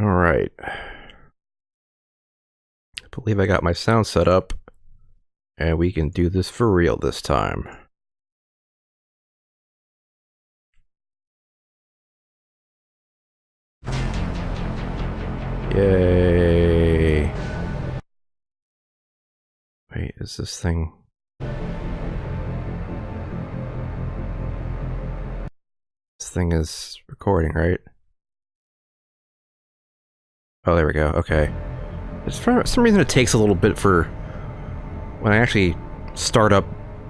Alright. I believe I got my sound set up, and we can do this for real this time. Yay. Wait, is this thing... This thing is recording, right? Oh, there we go, okay. For some reason it takes a little bit for... When I actually start up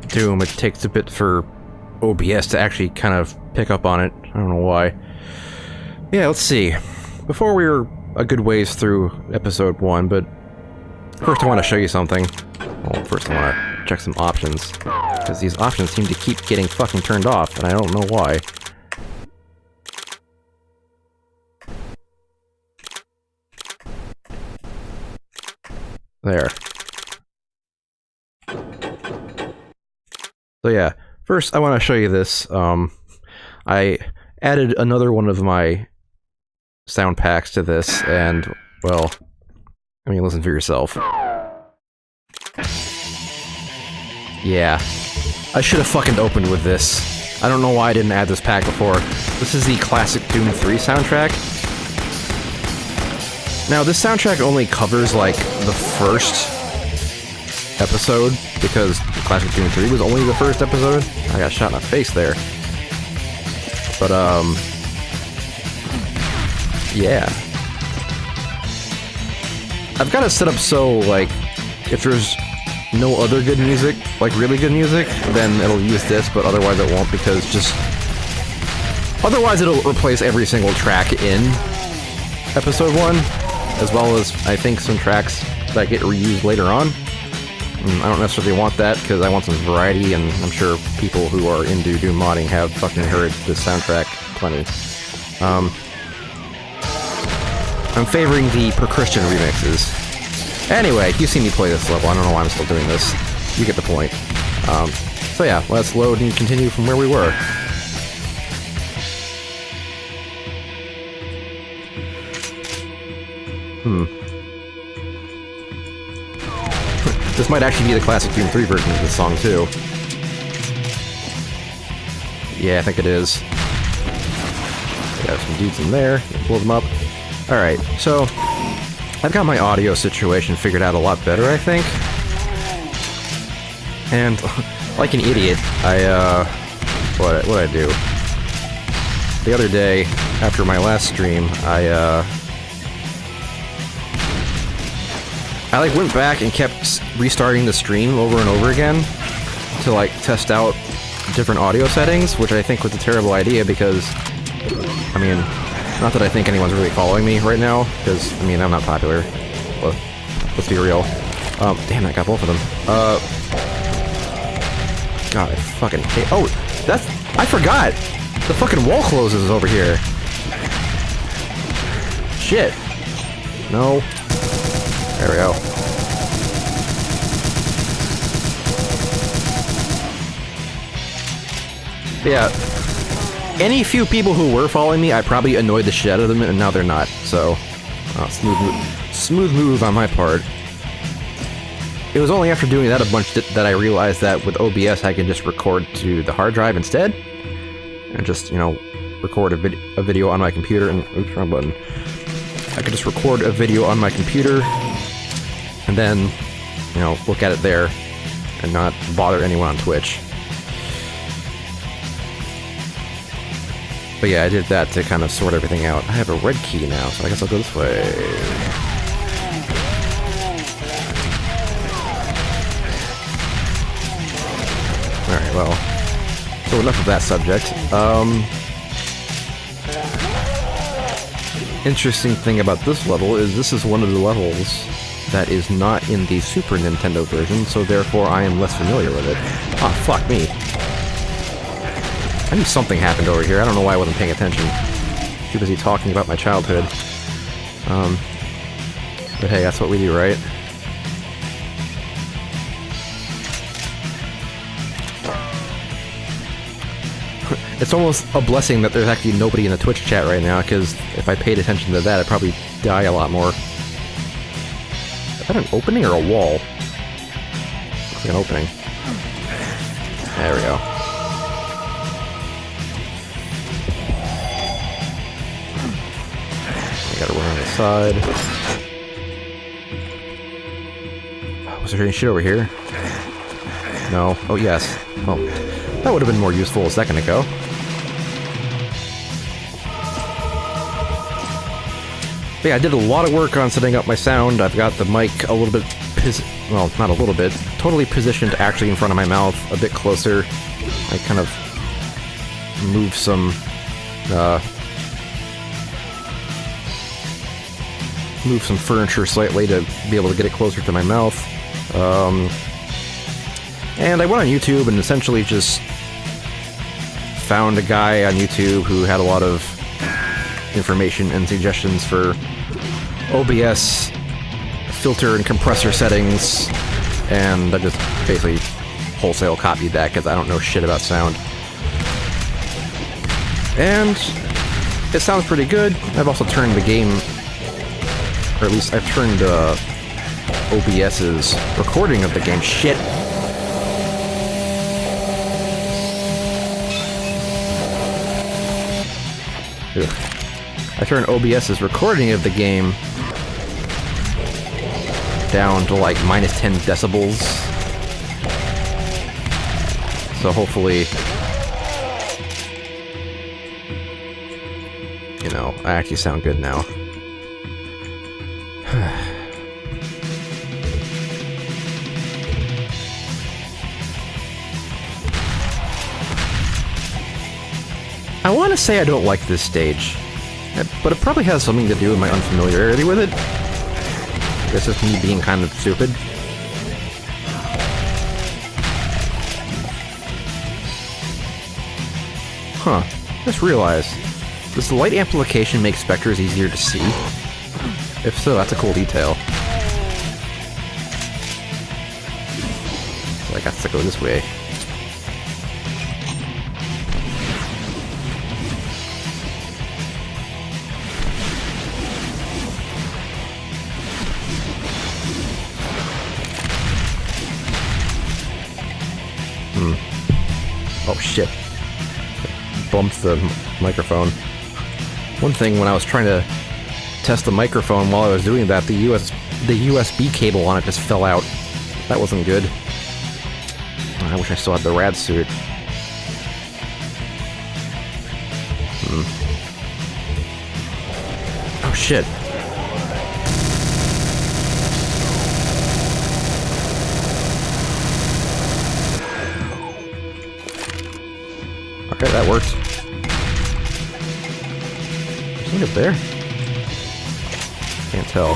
Doom, it takes a bit for OBS to actually kind of pick up on it. I don't know why. Yeah, let's see. Before we were a good ways through episode 1, but first I want to show you something. Well, first I want to check some options, because these options seem to keep getting fucking turned off, and I don't know why. There. So yeah, first I want to show you this. I added another one of my sound packs to this, and, well, I mean, listen for yourself. Yeah. I should have fucking opened with this. I don't know why I didn't add this pack before. This is the classic Doom 3 soundtrack. Now, this soundtrack only covers, like, the first episode, because Classic Doom 3 was only the first episode. I got shot in the face there. But, yeah. I've got it set up so, like, if there's no other good music, like really good music, then it'll use this, but otherwise it won't, because just... Otherwise it'll replace every single track in episode 1, as well as, I think, some tracks that get reused later on. I don't necessarily want that, because I want some variety, and I'm sure people who are into Doom modding have fucking heard this soundtrack plenty. I'm favoring the Per Christian remixes. Anyway, you've seen me play this level, I don't know why I'm still doing this. You get the point. So yeah, let's load and continue from where we were. This might actually be the classic Doom 3 version of this song, too. Yeah, I think it is. Got some dudes in there. Pull them up. Alright, so... I've got my audio situation figured out a lot better, I think. And, like an idiot, what'd I do? The other day, after my last stream, I like went back and kept restarting the stream over and over again to like test out different audio settings, which I think was a terrible idea because, I mean, not that I think anyone's really following me right now, because, I mean, I'm not popular. Well, let's be real. Damn, I got both of them. God, I fucking hate... Oh, that's... I forgot! The fucking wall closes over here. Shit. No. There we go. Yeah. Any few people who were following me, I probably annoyed the shit out of them, and now they're not, so... smooth move on my part. It was only after doing that a bunch that I realized that with OBS I can just record to the hard drive instead. And just, you know, record a video on my computer and... Oops, wrong button. I could just record a video on my computer, and then, you know, look at it there, and not bother anyone on Twitch. But yeah, I did that to kind of sort everything out. I have a red key now, so I guess I'll go this way. Alright, well. So enough of that subject. Interesting thing about this level is this is one of the levels that is not in the Super Nintendo version, so therefore I am less familiar with it. Ah, fuck me. I knew something happened over here. I don't know why I wasn't paying attention. Too busy talking about my childhood. But hey, that's what we do, right? It's almost a blessing that there's actually nobody in the Twitch chat right now, because if I paid attention to that, I'd probably die a lot more. Is that an opening or a wall? Looks like an opening. There we go. I gotta run on the side. Was there any shit over here? No. Oh, yes. Well, that would have been more useful a second ago. But yeah, I did a lot of work on setting up my sound. I've got the mic a little bit well, not a little bit, totally positioned actually in front of my mouth, a bit closer. I kind of moved some, furniture slightly to be able to get it closer to my mouth. And I went on YouTube and essentially just found a guy on YouTube who had a lot of information and suggestions for OBS filter and compressor settings, and I just basically wholesale copied that because I don't know shit about sound. And it sounds pretty good. I've also turned the game, or at least I've turned OBS's recording of the game. Shit. Ugh. I turned OBS's recording of the game down to like minus 10 decibels. So hopefully, you know, I actually sound good now. I want to say I don't like this stage, but it probably has something to do with my unfamiliarity with it. This is me being kind of stupid. Huh. Just realized, does the light amplification make specters easier to see? If so, that's a cool detail. So I got to go this way. Oh shit. Bumped the microphone. One thing, when I was trying to test the microphone while I was doing that, the USB cable on it just fell out. That wasn't good. I wish I still had the rad suit. Oh shit. Okay, that works. Something up there? Can't tell.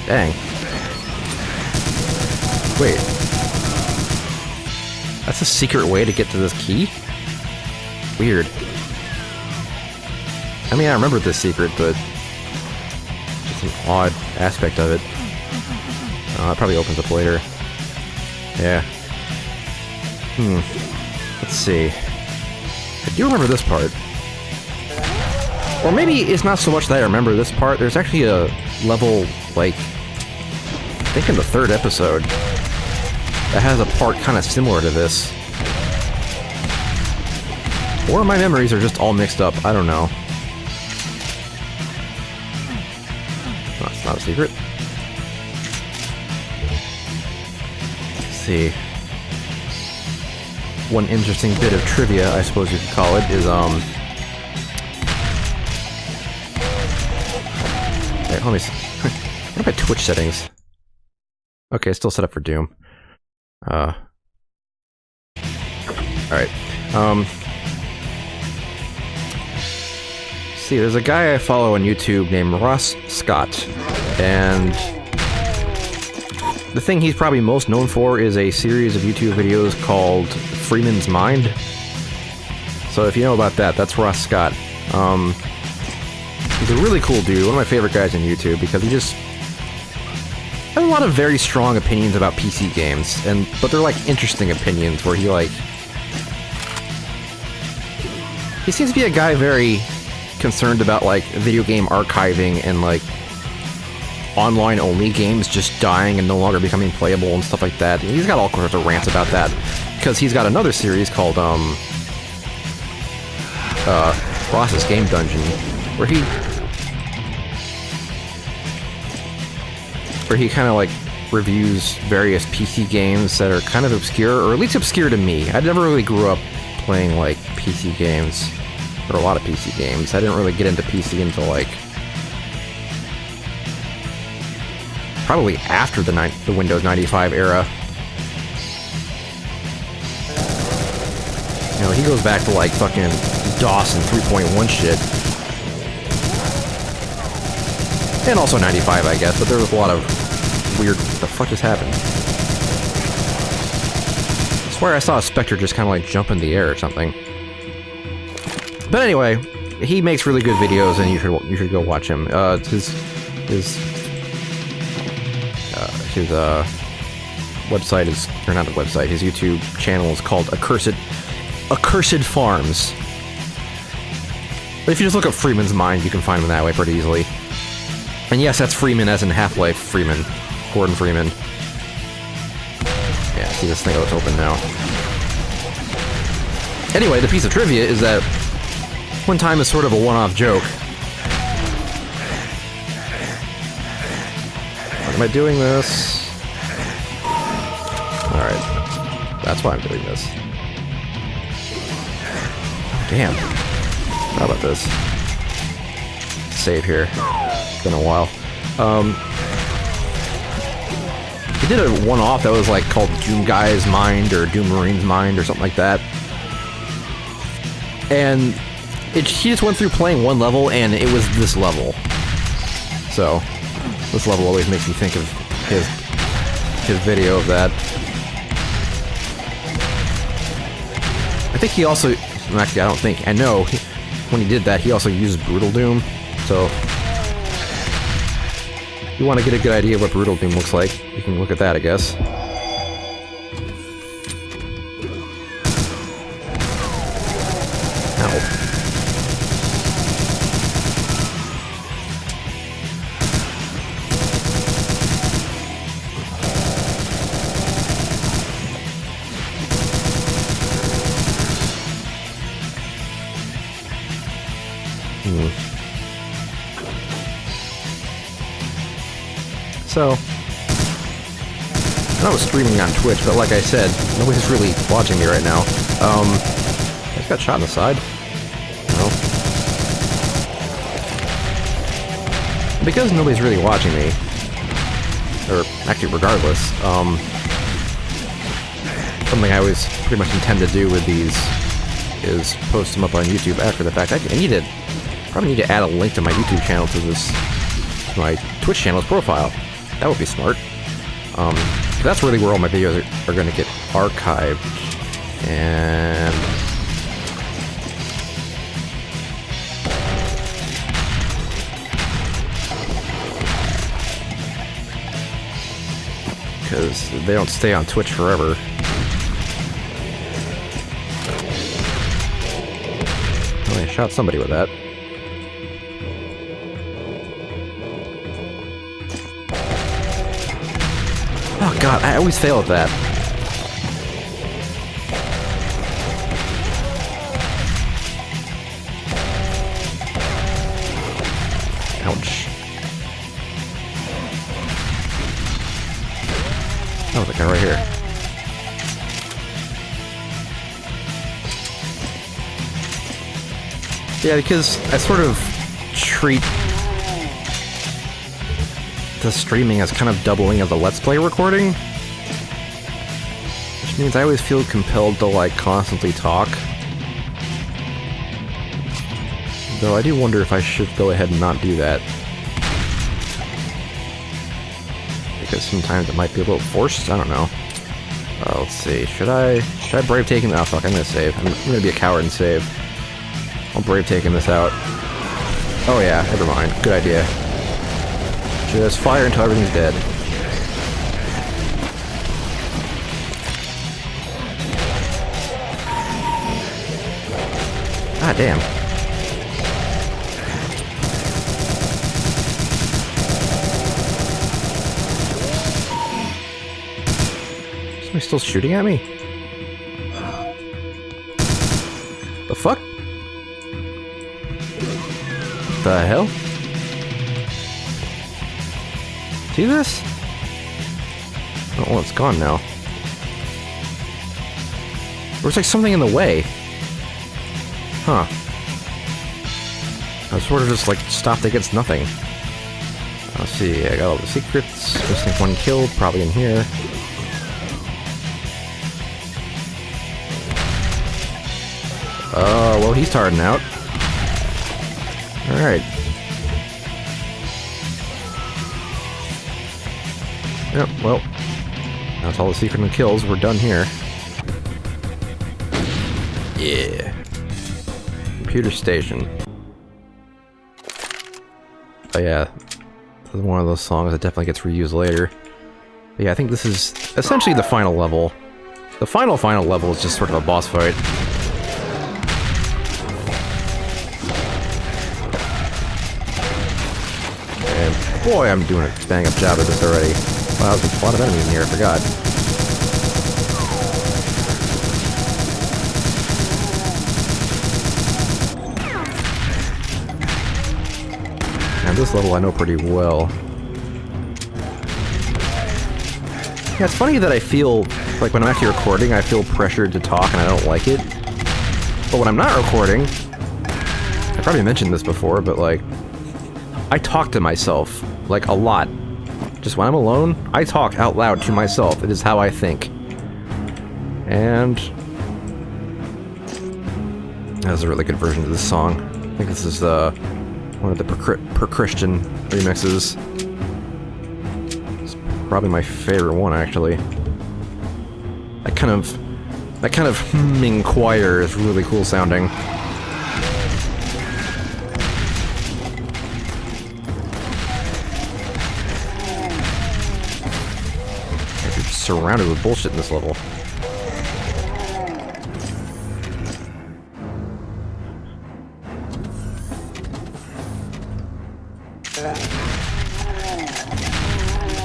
Dang. Wait. That's a secret way to get to this key? Weird. I mean, I remember this secret, but just an odd aspect of it. It probably opens up later. Yeah. Let's see. I do remember this part. Or maybe it's not so much that I remember this part. There's actually a level, like, I think in the 3rd episode, that has a part kind of similar to this. Or my memories are just all mixed up. I don't know. No, it's not a secret. See. One interesting bit of trivia, I suppose you could call it, is Wait, let me see. What about Twitch settings? Okay, still set up for Doom. Alright. See, there's a guy I follow on YouTube named Ross Scott, and the thing he's probably most known for is a series of YouTube videos called Freeman's Mind. So if you know about that, that's Ross Scott. He's a really cool dude, one of my favorite guys on YouTube, because he just has a lot of very strong opinions about PC games, but they're like interesting opinions where he seems to be a guy very concerned about like video game archiving and like online only games just dying and no longer becoming playable and stuff like that. And he's got all sorts of rants about that because he's got another series called Process Game Dungeon where he kind of like reviews various PC games that are kind of obscure, or at least obscure to me. I never really grew up playing like PC games, or a lot of PC games. I didn't really get into PC until like probably after the Windows 95 era. You know, he goes back to like fucking DOS and 3.1 shit. And also 95, I guess, but there was a lot of weird... What the fuck just happened? I swear I saw a Spectre just kind of like jump in the air or something. But anyway, he makes really good videos, and you should go watch him. His website is, or not a website, his YouTube channel is called Accursed Farms. But if you just look up Freeman's Mind, you can find him that way pretty easily. And yes, that's Freeman as in Half-Life Freeman. Gordon Freeman. Yeah, see this thing that's open now. Anyway, the piece of trivia is that one time is sort of a one-off joke. Why am I doing this? Alright. That's why I'm doing this. Damn. How about this? Save here. It's been a while. He did a one-off that was like called Doom Guy's Mind or Doom Marine's Mind or something like that. And he just went through playing one level and it was this level. So, this level always makes me think of his video of that. I think he also, actually I don't think, I know, when he did that he also used Brutal Doom, so if you want to get a good idea of what Brutal Doom looks like, you can look at that, I guess. Ow. So, I was streaming on Twitch, but like I said, nobody's really watching me right now. I just got shot in the side. No. Because nobody's really watching me, or actually regardless, something I always pretty much intend to do with these is post them up on YouTube after the fact. I probably need to add a link to my YouTube channel to my Twitch channel's profile. That would be smart. That's really where all my videos are going to get archived. And because they don't stay on Twitch forever. Oh, I shot somebody with that. Oh god, I always fail at that. Ouch. Oh, the guy right here. Yeah, because I sort of treat the streaming as kind of doubling as a Let's Play recording, which means I always feel compelled to like constantly talk. Though I do wonder if I should go ahead and not do that, because sometimes it might be a little forced. I don't know. Let's see. Should I brave taking? Oh fuck! I'm gonna save. I'm gonna be a coward and save. I'll brave taking this out. Oh yeah, never mind. Good idea. Just fire until everything's dead. God damn. Somebody still shooting at me? The fuck? What the hell? See this? Oh, it's gone now. There's like something in the way. Huh. I was sort of just like stopped against nothing. Let's see, I got all the secrets. Missing one kill, probably in here. Oh, well, he's starting out. Alright. Yep, well, that's all the secret and kills. We're done here. Yeah. Computer station. Oh yeah, this is one of those songs that definitely gets reused later. But yeah, I think this is essentially the final level. The final level is just sort of a boss fight. And boy, I'm doing a bang-up job of this already. Wow, there's a lot of enemies in here, I forgot. And this level I know pretty well. Yeah, it's funny that I feel, like when I'm actually recording, I feel pressured to talk and I don't like it. But when I'm not recording, I probably mentioned this before, but like, I talk to myself, like a lot. Just when I'm alone, I talk out loud to myself. It is how I think. And that's a really good version of this song. I think this is one of the per Christian remixes. It's probably my favorite one, actually. That kind of humming choir is really cool sounding. You're surrounded with bullshit in this level.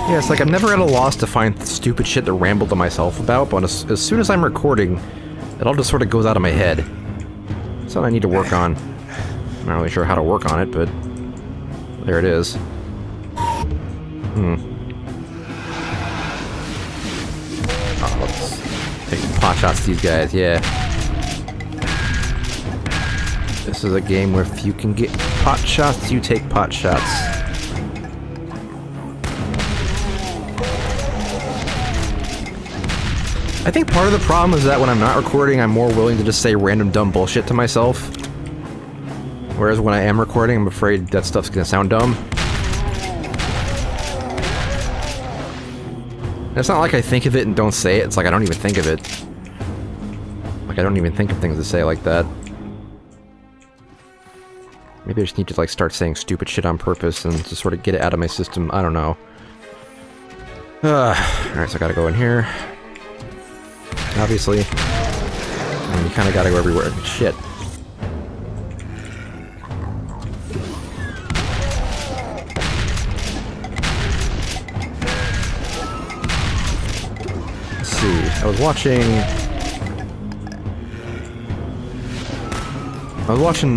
Yeah, it's like I'm never at a loss to find stupid shit to ramble to myself about, but as soon as I'm recording, it all just sort of goes out of my head. It's something I need to work on. I'm not really sure how to work on it, but there it is. Oh, let's take some pot shots to these guys, yeah. This is a game where if you can get pot shots, you take pot shots. I think part of the problem is that when I'm not recording, I'm more willing to just say random dumb bullshit to myself. Whereas when I am recording, I'm afraid that stuff's gonna sound dumb. And it's not like I think of it and don't say it, it's like I don't even think of it. Like I don't even think of things to say like that. Maybe I just need to like start saying stupid shit on purpose and just sort of get it out of my system, I don't know. Alright, so I gotta go in here. Obviously. And you kinda gotta go everywhere. Shit. Let's see. I was watching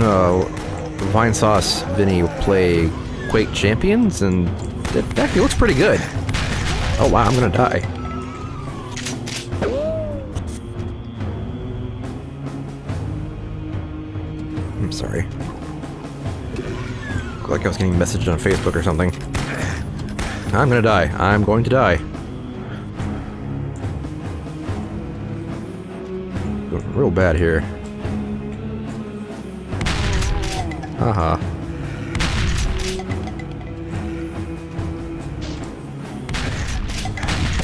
Vinesauce Vinny play Quake Champions, and it actually looks pretty good. Oh wow, I'm gonna die. I'm sorry. Looked like I was getting messaged on Facebook or something. I'm gonna die. I'm going to die. Doing real bad here. Haha.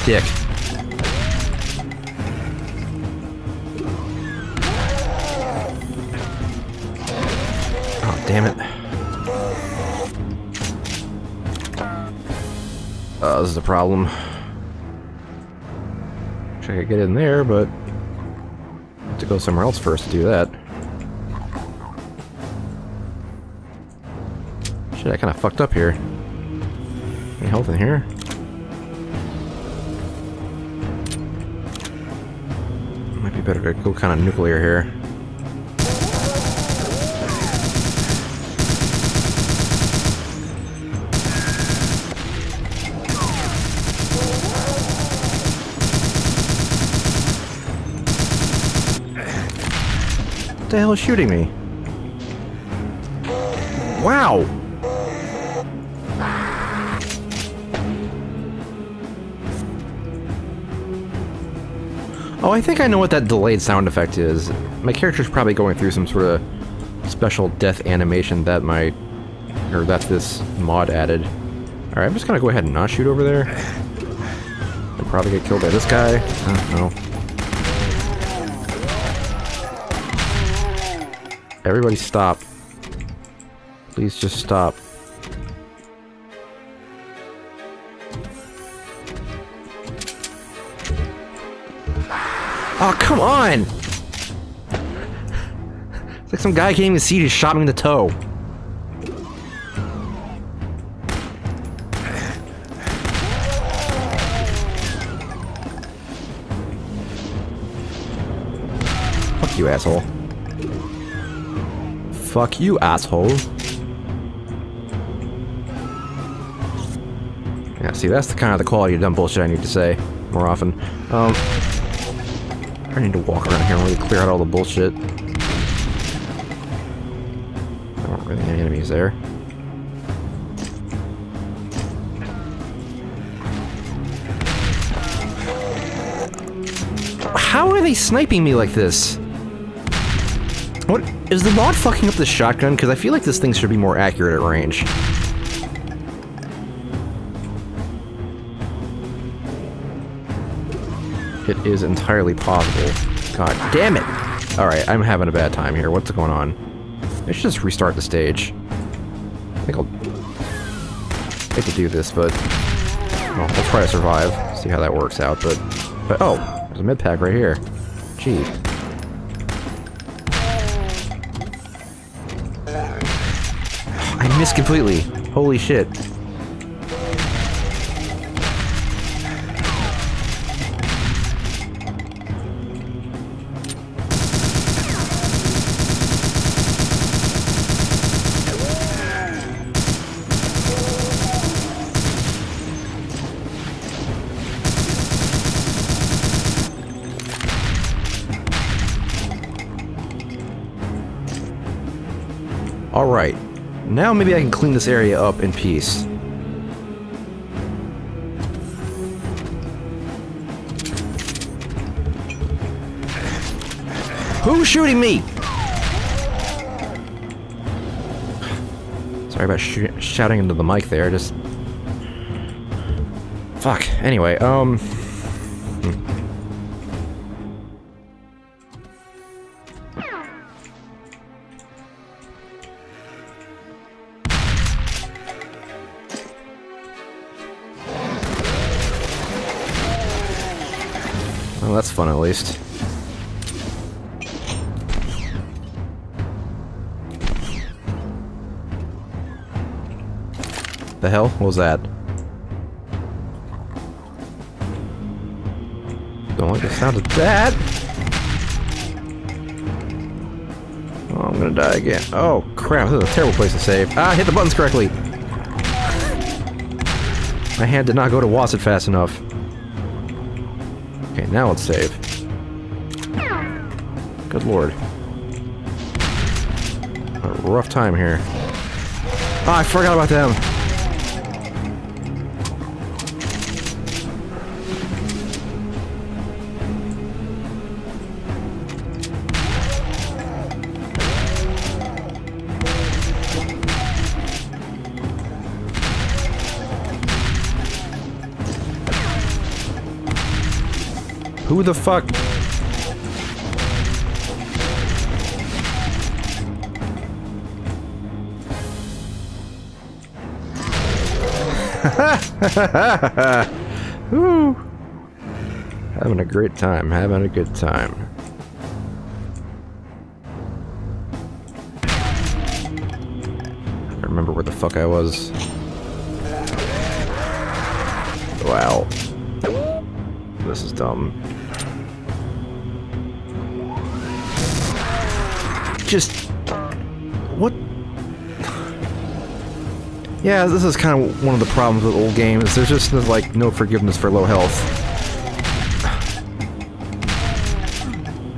Dick. Oh, damn it. This is a problem. Wish I could get in there, but I have to go somewhere else first to do that. Shit, I kind of fucked up here. Any health in here? Might be better to go kind of nuclear here. What the hell is shooting me? Wow! Oh, I think I know what that delayed sound effect is. My character's probably going through some sort of special death animation that that this mod added. Alright, I'm just gonna go ahead and not shoot over there. I'll probably get killed by this guy. No. Everybody stop. Please just stop. Oh, come on! It's like some guy can't even see, just shot me in the toe. Fuck you, asshole. Fuck you, asshole. Yeah, see, that's the kind of the quality of dumb bullshit I need to say more often. I need to walk around here and really clear out all the bullshit. I don't really have any enemies there. How are they sniping me like this? What is the mod fucking up the shotgun? Because I feel like this thing should be more accurate at range. It is entirely possible. God damn it! Alright, I'm having a bad time here. What's going on? I should just restart the stage. I think I'll hate to do this, but well, we'll try to survive. See how that works out, but oh, there's a med pack right here. Gee. I missed completely. Holy shit. Alright, now maybe I can clean this area up in peace. Who's shooting me? Sorry about shouting into the mic there, just... Fuck, anyway, Well, that's fun at least. The hell? What was that? Don't like the sound of that! Oh, I'm gonna die again. Oh, crap, this is a terrible place to save. Ah, I hit the buttons correctly! My hand did not go to WASD fast enough. Okay, now let's save. Good lord. A rough time here. Oh, I forgot about them! Who the fuck? Woo! Having a great time, having a good time. I remember remember where the fuck I was. Wow. This is dumb. Just... what? Yeah, this is kind of one of the problems with old games. There's just, like, no forgiveness for low health.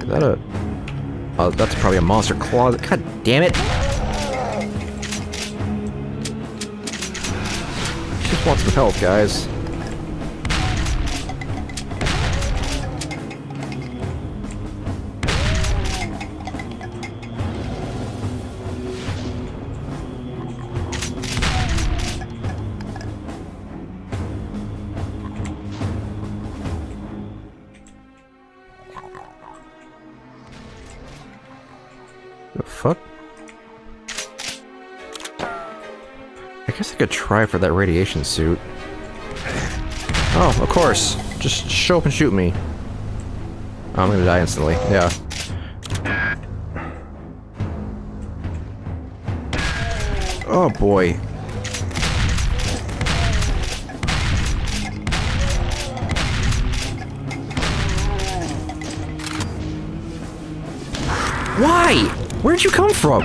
Is that a... oh, that's probably a monster closet. God damn it! Just want some health, guys. The fuck? I guess I could try for that radiation suit. Oh, of course. Just show up and shoot me. Oh, I'm gonna die instantly. Yeah. Oh boy. Why? Where'd you come from?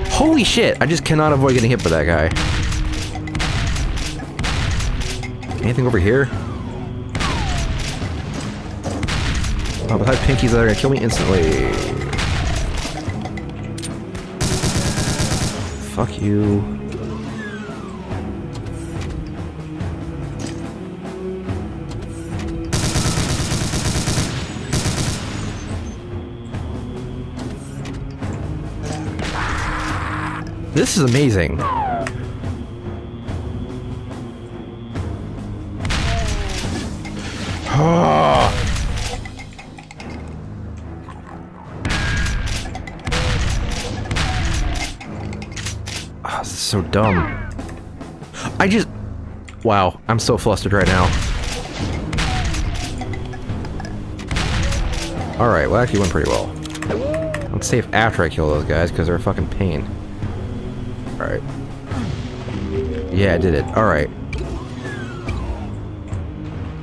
Holy shit, I just cannot avoid getting hit by that guy. Anything over here? Oh, but I have pinkies that are gonna kill me instantly. Fuck you. This is amazing. Oh, this is so dumb. I just... wow, I'm so flustered right now. Alright, well, actually went pretty well. Let's save after I kill those guys, because they're a fucking pain. Alright. Yeah, I did it. Alright.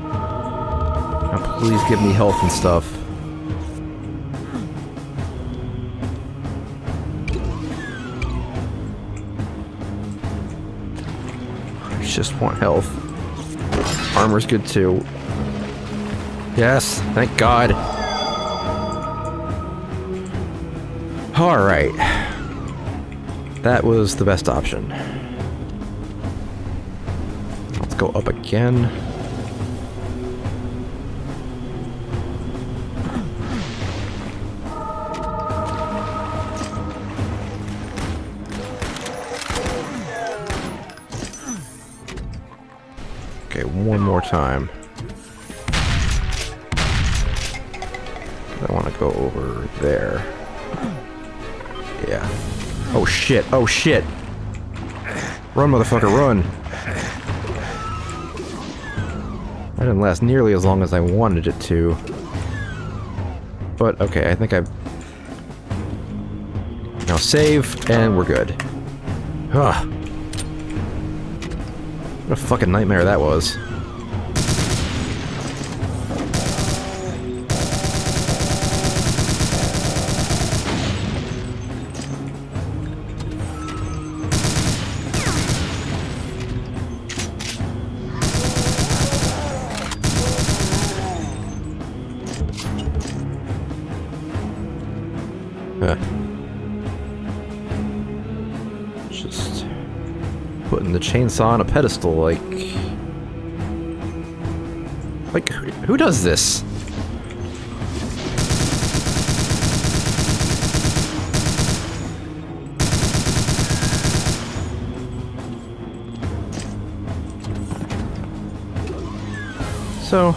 Now please give me health and stuff. I just want health. Armor's good too. Yes, thank God. Alright. That was the best option. Let's go up again. Okay, one more time. I want to go over there. Yeah. Oh shit, oh shit! Run, motherfucker, run! That didn't last nearly as long as I wanted it to. But, okay, I think I've... now save, and we're good. Ugh. What a fucking nightmare that was. Just putting the chainsaw on a pedestal, like who does this? So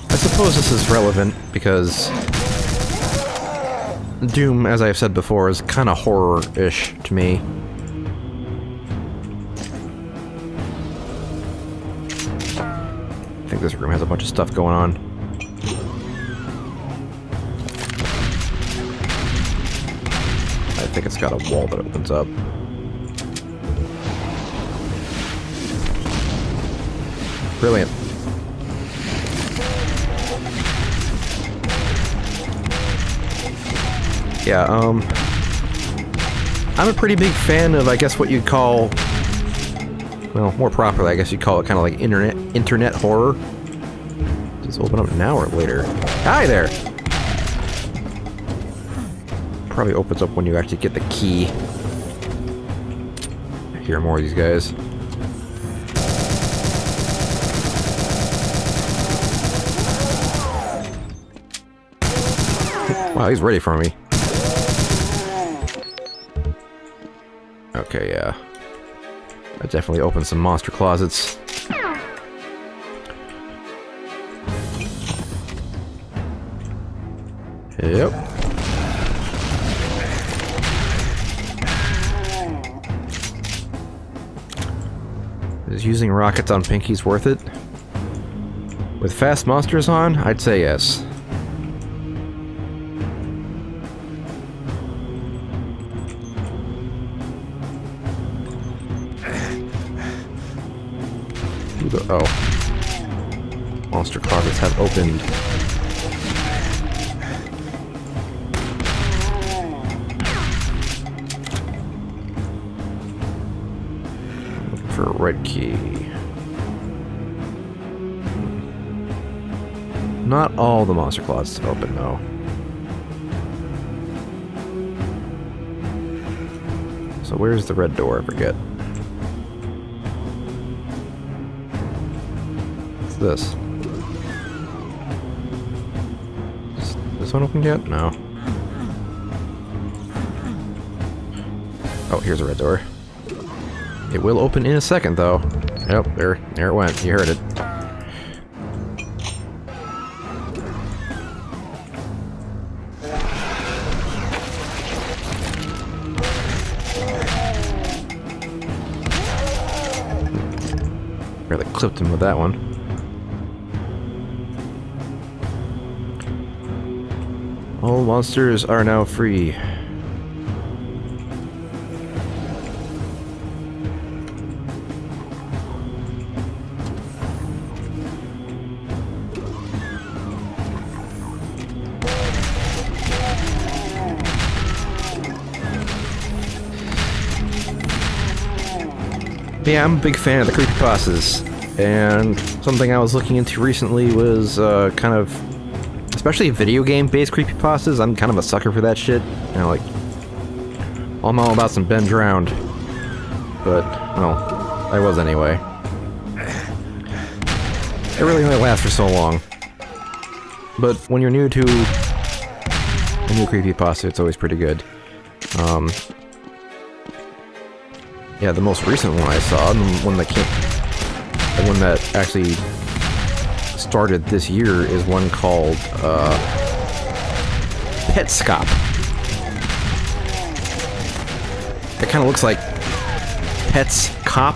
I suppose this is relevant because Doom, as I've said before, is kind of horror-ish to me. I think this room has a bunch of stuff going on. I think it's got a wall that opens up. Brilliant. Yeah, I'm a pretty big fan of, I guess, what you'd call, well, more properly, I guess you'd call it kind of like internet horror. Does it open up now or later? Hi there! Probably opens up when you actually get the key. I hear more of these guys. Wow, he's ready for me. Okay, yeah. That definitely opens some monster closets. Yep. Is using rockets on Pinky's worth it? With fast monsters on, I'd say yes. Oh. Monster closets have opened. Looking for a red key. Not all the monster closets are open, though. So where's the red door? I forget. This. Is this one open yet? No. Oh, here's a red door. It will open in a second, though. Yep, there it went. You heard it. Really clipped him with that one. All monsters are now free. Yeah, I'm a big fan of the creepypastas, and something I was looking into recently was kind of, especially video game-based creepypastas. I'm kind of a sucker for that shit. You know, like, I'm all about some Ben Drowned, but, well, I was anyway. It really only lasts for so long. But when you're new to a new creepypasta, it's always pretty good. Yeah, the most recent one I saw, the one that actually started this year, is one called Petscop. It kind of looks like Pets Cop,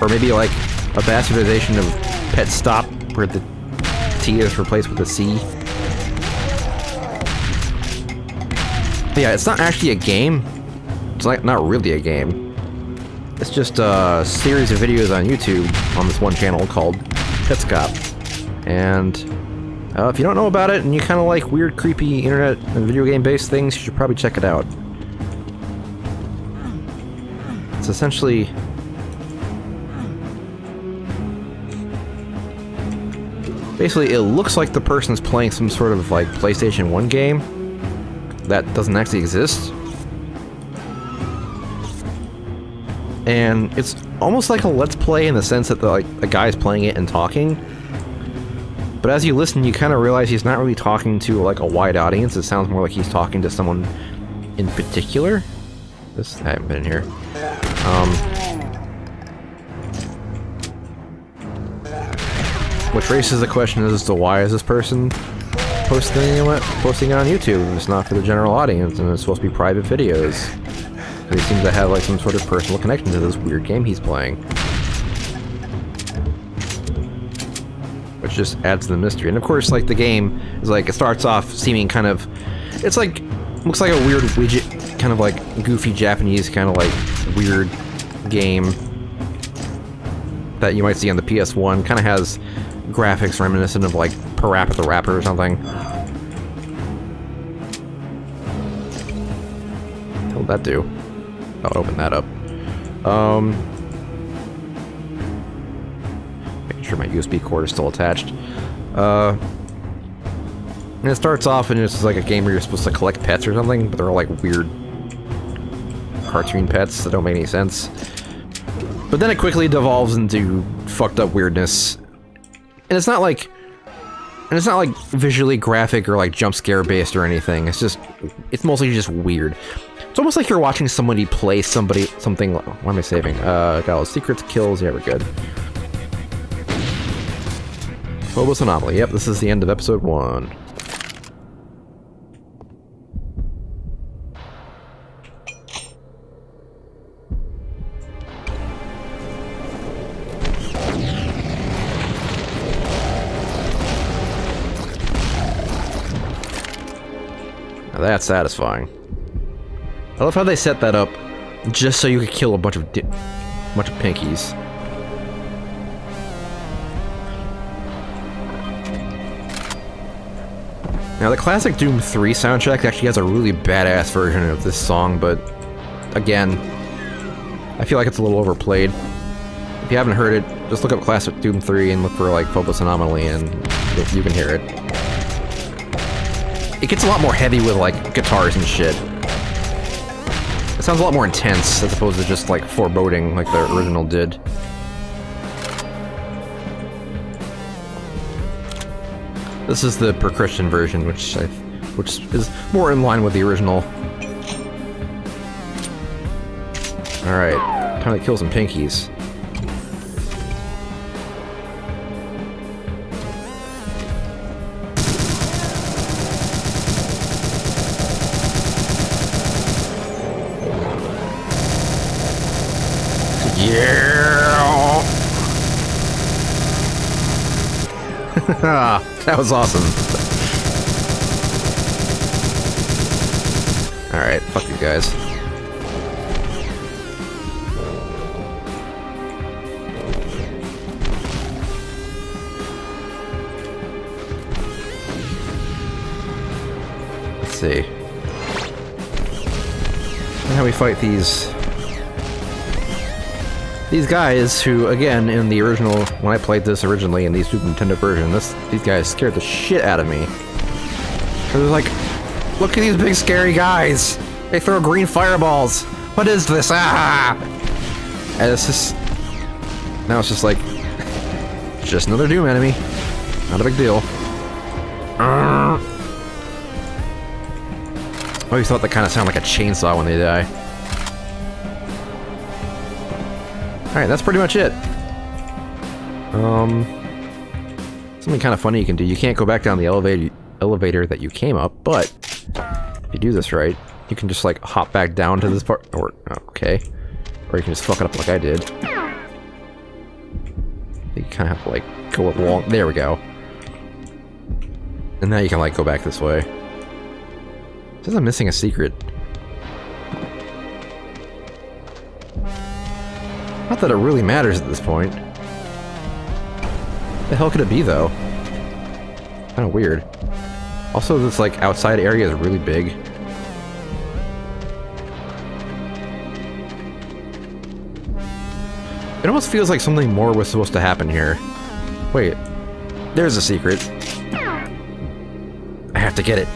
or maybe like a bastardization of Pet Stop, where the T is replaced with a C. But yeah, it's not actually a game. It's like not really a game. It's just a series of videos on YouTube on this one channel called Petscop. And if you don't know about it and you kind of like weird, creepy internet and video game-based things, you should probably check it out. It's essentially... basically, it looks like the person's playing some sort of like PlayStation 1 game that doesn't actually exist. And it's almost like a Let's Play in the sense that the guy's playing it and talking. But as you listen, you kind of realize he's not really talking to like a wide audience. It sounds more like he's talking to someone in particular. I haven't been in here. Which raises the question as to why is this person posting it on YouTube if it's not for the general audience and it's supposed to be private videos? He seems to have like some sort of personal connection to this weird game he's playing. which just adds to the mystery. And of course, like, the game is like, it starts off seeming kind of, it's like, looks like a weird widget, kind of like goofy Japanese kind of like weird game that you might see on the PS1. Kind of has graphics reminiscent of like Parappa the Rapper or something. What did that do? I'll open that up. Making sure my USB cord is still attached. And it starts off and it's like a game where you're supposed to collect pets or something, but they're all like weird cartoon pets that don't make any sense. But then it quickly devolves into fucked up weirdness. And it's not like visually graphic or like jump scare based or anything. It's mostly just weird. It's almost like you're watching somebody play something. What am I saving? Got all the secrets, kills. Yeah, we're good. Phobos Anomaly. Yep, this is the end of episode 1. Now that's satisfying. I love how they set that up just so you could kill a bunch of pinkies. Now, the classic Doom 3 soundtrack actually has a really badass version of this song, but again, I feel like it's a little overplayed. If you haven't heard it, just look up classic Doom 3 and look for like Phobos Anomaly and you can hear it. It gets a lot more heavy with like guitars and shit. It sounds a lot more intense as opposed to just like foreboding like the original did. This is the percussion version, which is more in line with the original. Alright, time to kill some pinkies. Yeah! That was awesome. Alright, fuck you guys. Let's see. How we fight these guys who, again, in the original, when I played this originally in the Super Nintendo version, these guys scared the shit out of me. It was like, look at these big scary guys! They throw green fireballs! What is this? Ah! And it's just... Now it's just like... just another Doom enemy. Not a big deal. I always thought that kind of sounded like a chainsaw when they die. Alright, that's pretty much it. Something kind of funny you can do. You can't go back down the elevator that you came up, but if you do this right, you can just like hop back down to this part. Or okay, or you can just fuck it up like I did. You kind of have to like go along. There we go. And now you can like go back this way. It says I'm missing a secret. Not that it really matters at this point. The hell could it be, though? Kind of weird. Also, this, like, outside area is really big. It almost feels like something more was supposed to happen here. Wait. There's a secret. I have to get it.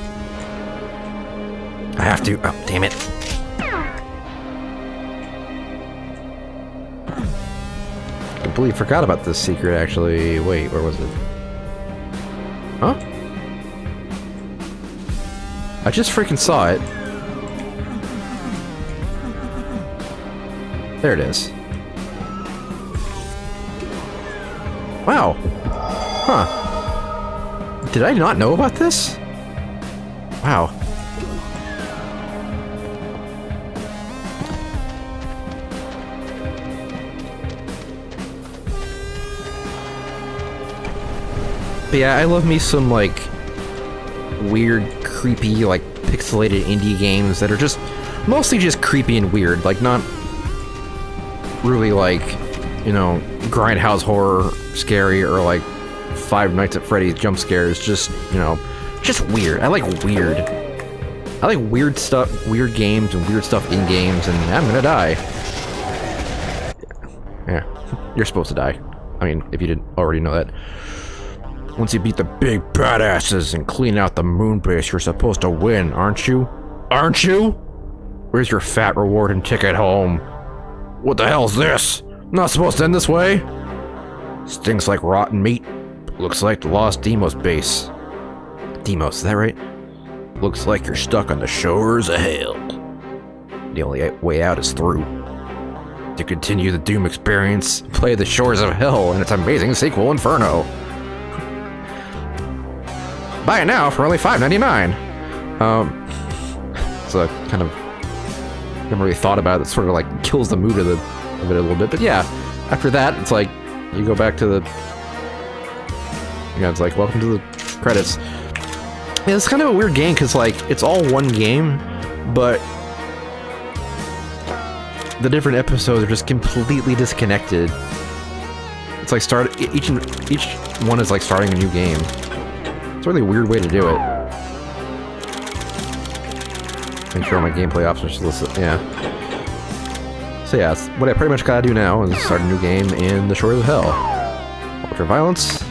I have to. Oh, damn it. I completely forgot about this secret, actually. Wait, where was it? Huh? I just freaking saw it. There it is. Wow. Huh. Did I not know about this? Wow. But yeah, I love me some, like, weird, creepy, like, pixelated indie games that are just mostly just creepy and weird. Like, not really, like, you know, grindhouse horror scary or, like, Five Nights at Freddy's jump scares. Just, you know, just weird. I like weird. I like weird stuff, weird games and weird stuff in games, and I'm gonna die. Yeah, you're supposed to die. I mean, if you didn't already know that. Once you beat the big badasses and clean out the moon base, you're supposed to win, aren't you? Aren't you? Where's your fat reward and ticket home? What the hell's this? Not supposed to end this way? Stinks like rotten meat. Looks like the lost Deimos base. Deimos, is that right? Looks like you're stuck on the shores of hell. The only way out is through. To continue the Doom experience, play The Shores of Hell and its amazing sequel, Inferno. Buy it now for only $5.99. So kind of never really thought about it. It sort of like kills the mood of it a little bit. But yeah, after that, it's like you go back to the. Yeah, it's like welcome to the credits. Yeah, it's kind of a weird game because like it's all one game, but the different episodes are just completely disconnected. It's like each one is like starting a new game. It's a really weird way to do it. Make sure all my gameplay options are listed. Yeah. So yeah, what I pretty much gotta do now is start a new game in The Shores of Hell. Ultra violence.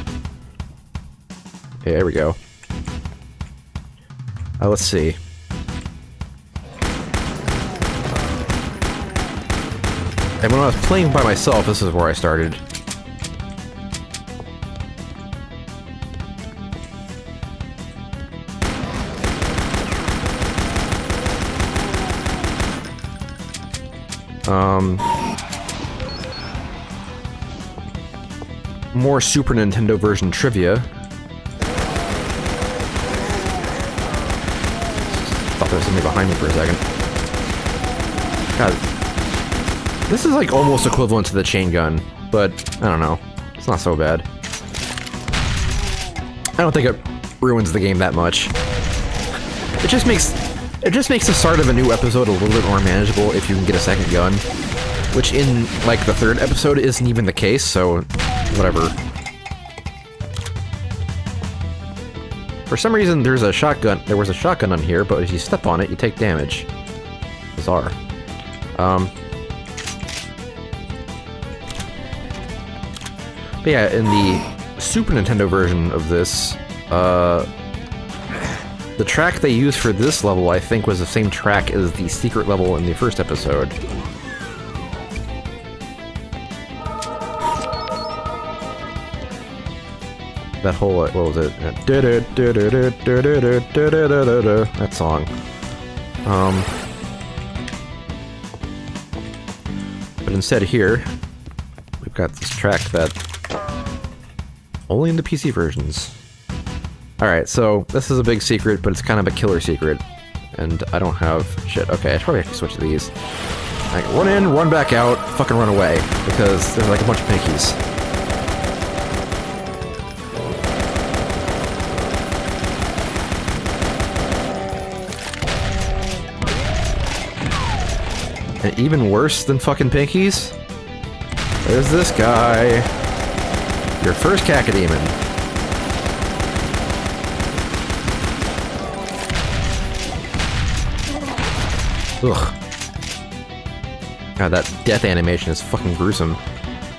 Okay, there we go. Let's see. And when I was playing by myself, this is where I started. More Super Nintendo version trivia. Thought there was something behind me for a second. God. This is like almost equivalent to the chain gun, but I don't know. It's not so bad. I don't think it ruins the game that much. It just makes the start of a new episode a little bit more manageable if you can get a second gun, which in like the third episode isn't even the case, so whatever. For some reason there was a shotgun on here, but if you step on it, you take damage. Bizarre. But yeah, in the Super Nintendo version of this, the track they used for this level, I think, was the same track as the secret level in the first episode. That whole, what was it? That song. But instead here, we've got this track that only in the PC versions. Alright, so this is a big secret, but it's kind of a killer secret. And I don't have shit. Okay, I should probably have to switch to these. Like, run in, run back out, fucking run away. Because there's like a bunch of pinkies. And even worse than fucking pinkies, there's this guy. Your first cacodemon. Ugh. God, that death animation is fucking gruesome.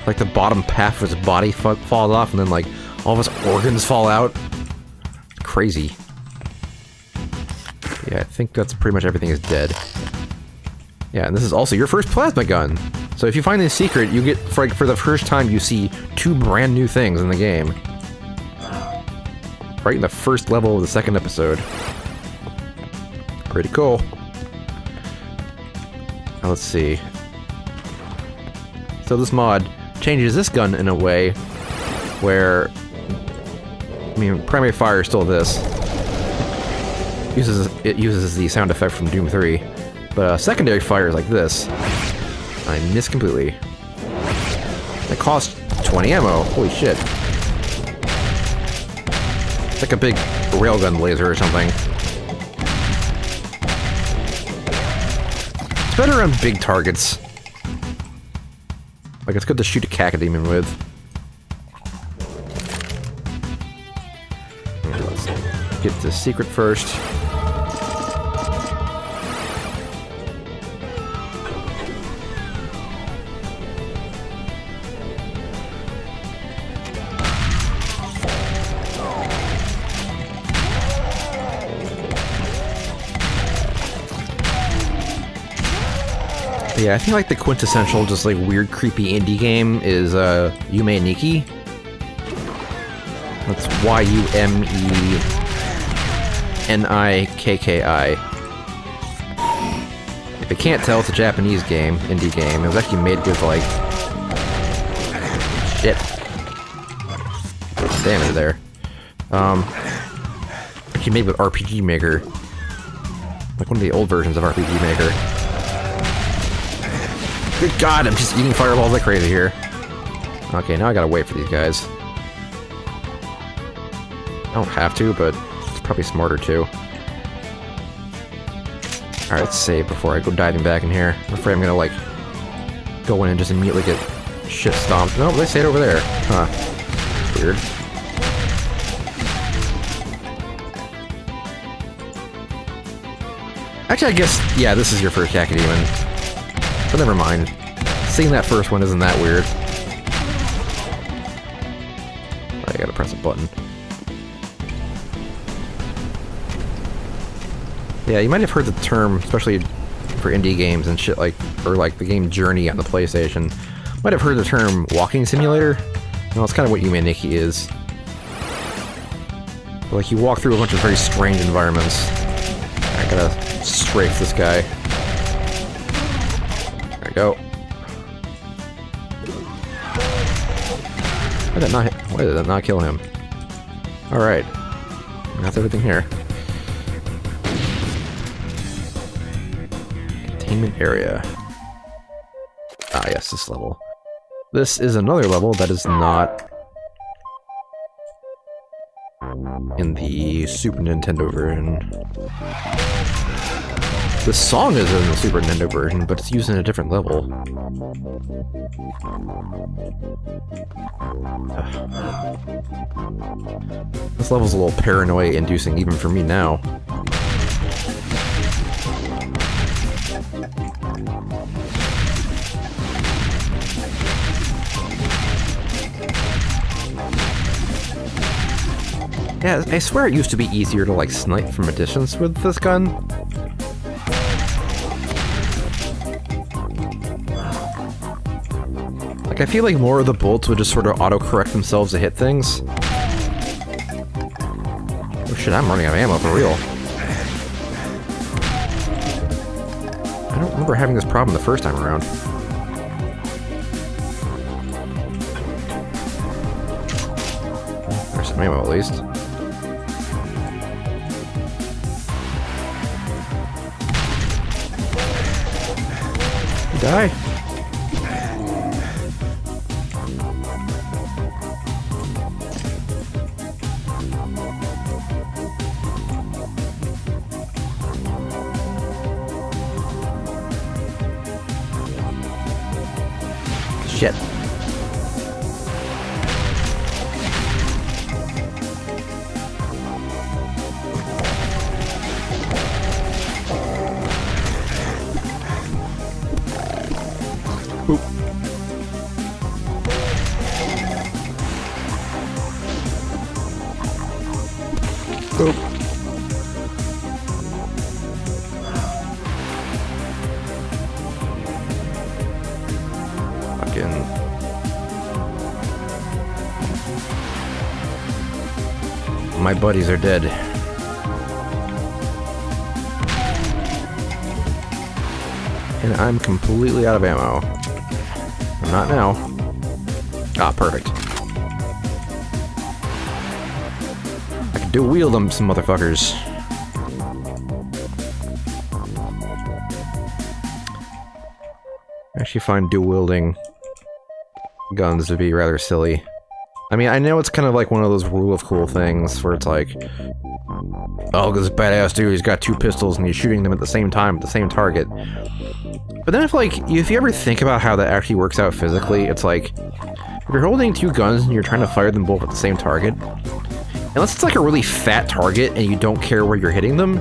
Like the bottom half of his body falls off, and then like all of his organs fall out. Crazy. Yeah, I think that's pretty much everything is dead. Yeah, and this is also your first plasma gun. So if you find this secret, you get, for the first time, you see 2 brand new things in the game. Right in the first level of the second episode. Pretty cool. Now let's see. So this mod changes this gun in a way where, I mean, primary fire is still this. It uses the sound effect from Doom 3. But secondary fire is like this. I missed completely. It costs 20 ammo. Holy shit. like a big railgun laser or something. It's better on big targets. Like, it's good to shoot a cacodemon with. Let's get the secret first. Yeah, I think like the quintessential, just like weird, creepy indie game is Yume Nikki. That's Y-U-M-E-N-I-K-K-I. If you can't tell, it's a Japanese game, indie game. It was actually made with like shit. Damage there. Actually made with RPG Maker, like one of the old versions of RPG Maker. Good God, I'm just eating fireballs like crazy here. Okay, now I gotta wait for these guys. I don't have to, but it's probably smarter to. Alright, let's save before I go diving back in here. I'm afraid I'm gonna, like, go in and just immediately get shit stomped. No, they stayed over there. Huh. Weird. Actually, I guess, yeah, this is your first Cacodemon. But never mind. Seeing that first one isn't that weird. I gotta press a button. Yeah, you might have heard the term, especially for indie games and shit like, or like the game Journey on the PlayStation. Might have heard the term walking simulator. Well, it's kind of what Yume Nikki is. But, like, you walk through a bunch of very strange environments. I gotta strafe this guy. There we go. Why did that not kill him? Alright. That's everything here. Containment area. Ah, yes, this level. This is another level that is not in the Super Nintendo version. The song is in the Super Nintendo version, but it's used in a different level. This level's a little paranoia-inducing even for me now. Yeah, I swear it used to be easier to, like, snipe from a distance with this gun. Like, I feel like more of the bullets would just sort of auto-correct themselves to hit things. Oh shit, I'm running out of ammo for real. I don't remember having this problem the first time around. There's some ammo at least. Die. Shit. Boop. Boop. Fucking. My buddies are dead. And I'm completely out of ammo. Not now. Ah, perfect. I can dual wield them, some motherfuckers. I actually find dual wielding guns to be rather silly. I mean, I know it's kind of like one of those rule of cool things where it's like, oh, this badass dude, he's got 2 pistols and he's shooting them at the same time at the same target. But then if you ever think about how that actually works out physically, it's like, if you're holding 2 guns and you're trying to fire them both at the same target, unless it's like a really fat target and you don't care where you're hitting them,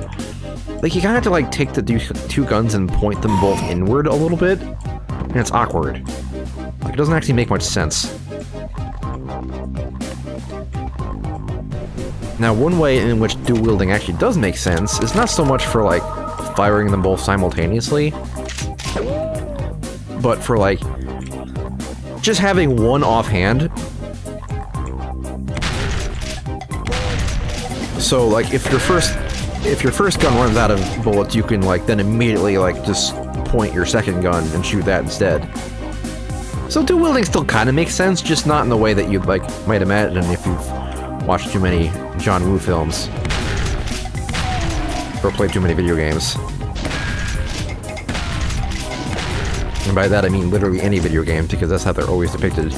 like you kind of have to like take the 2 guns and point them both inward a little bit, and it's awkward. Like it doesn't actually make much sense. Now, one way in which dual wielding actually does make sense is not so much for like firing them both simultaneously, but for like just having one offhand. So like if your first gun runs out of bullets, you can like then immediately like just point your second gun and shoot that instead. So dual wielding still kind of makes sense, just not in the way that you like might imagine if you've watched too many John Woo films or played too many video games. And by that I mean literally any video game, because that's how they're always depicted.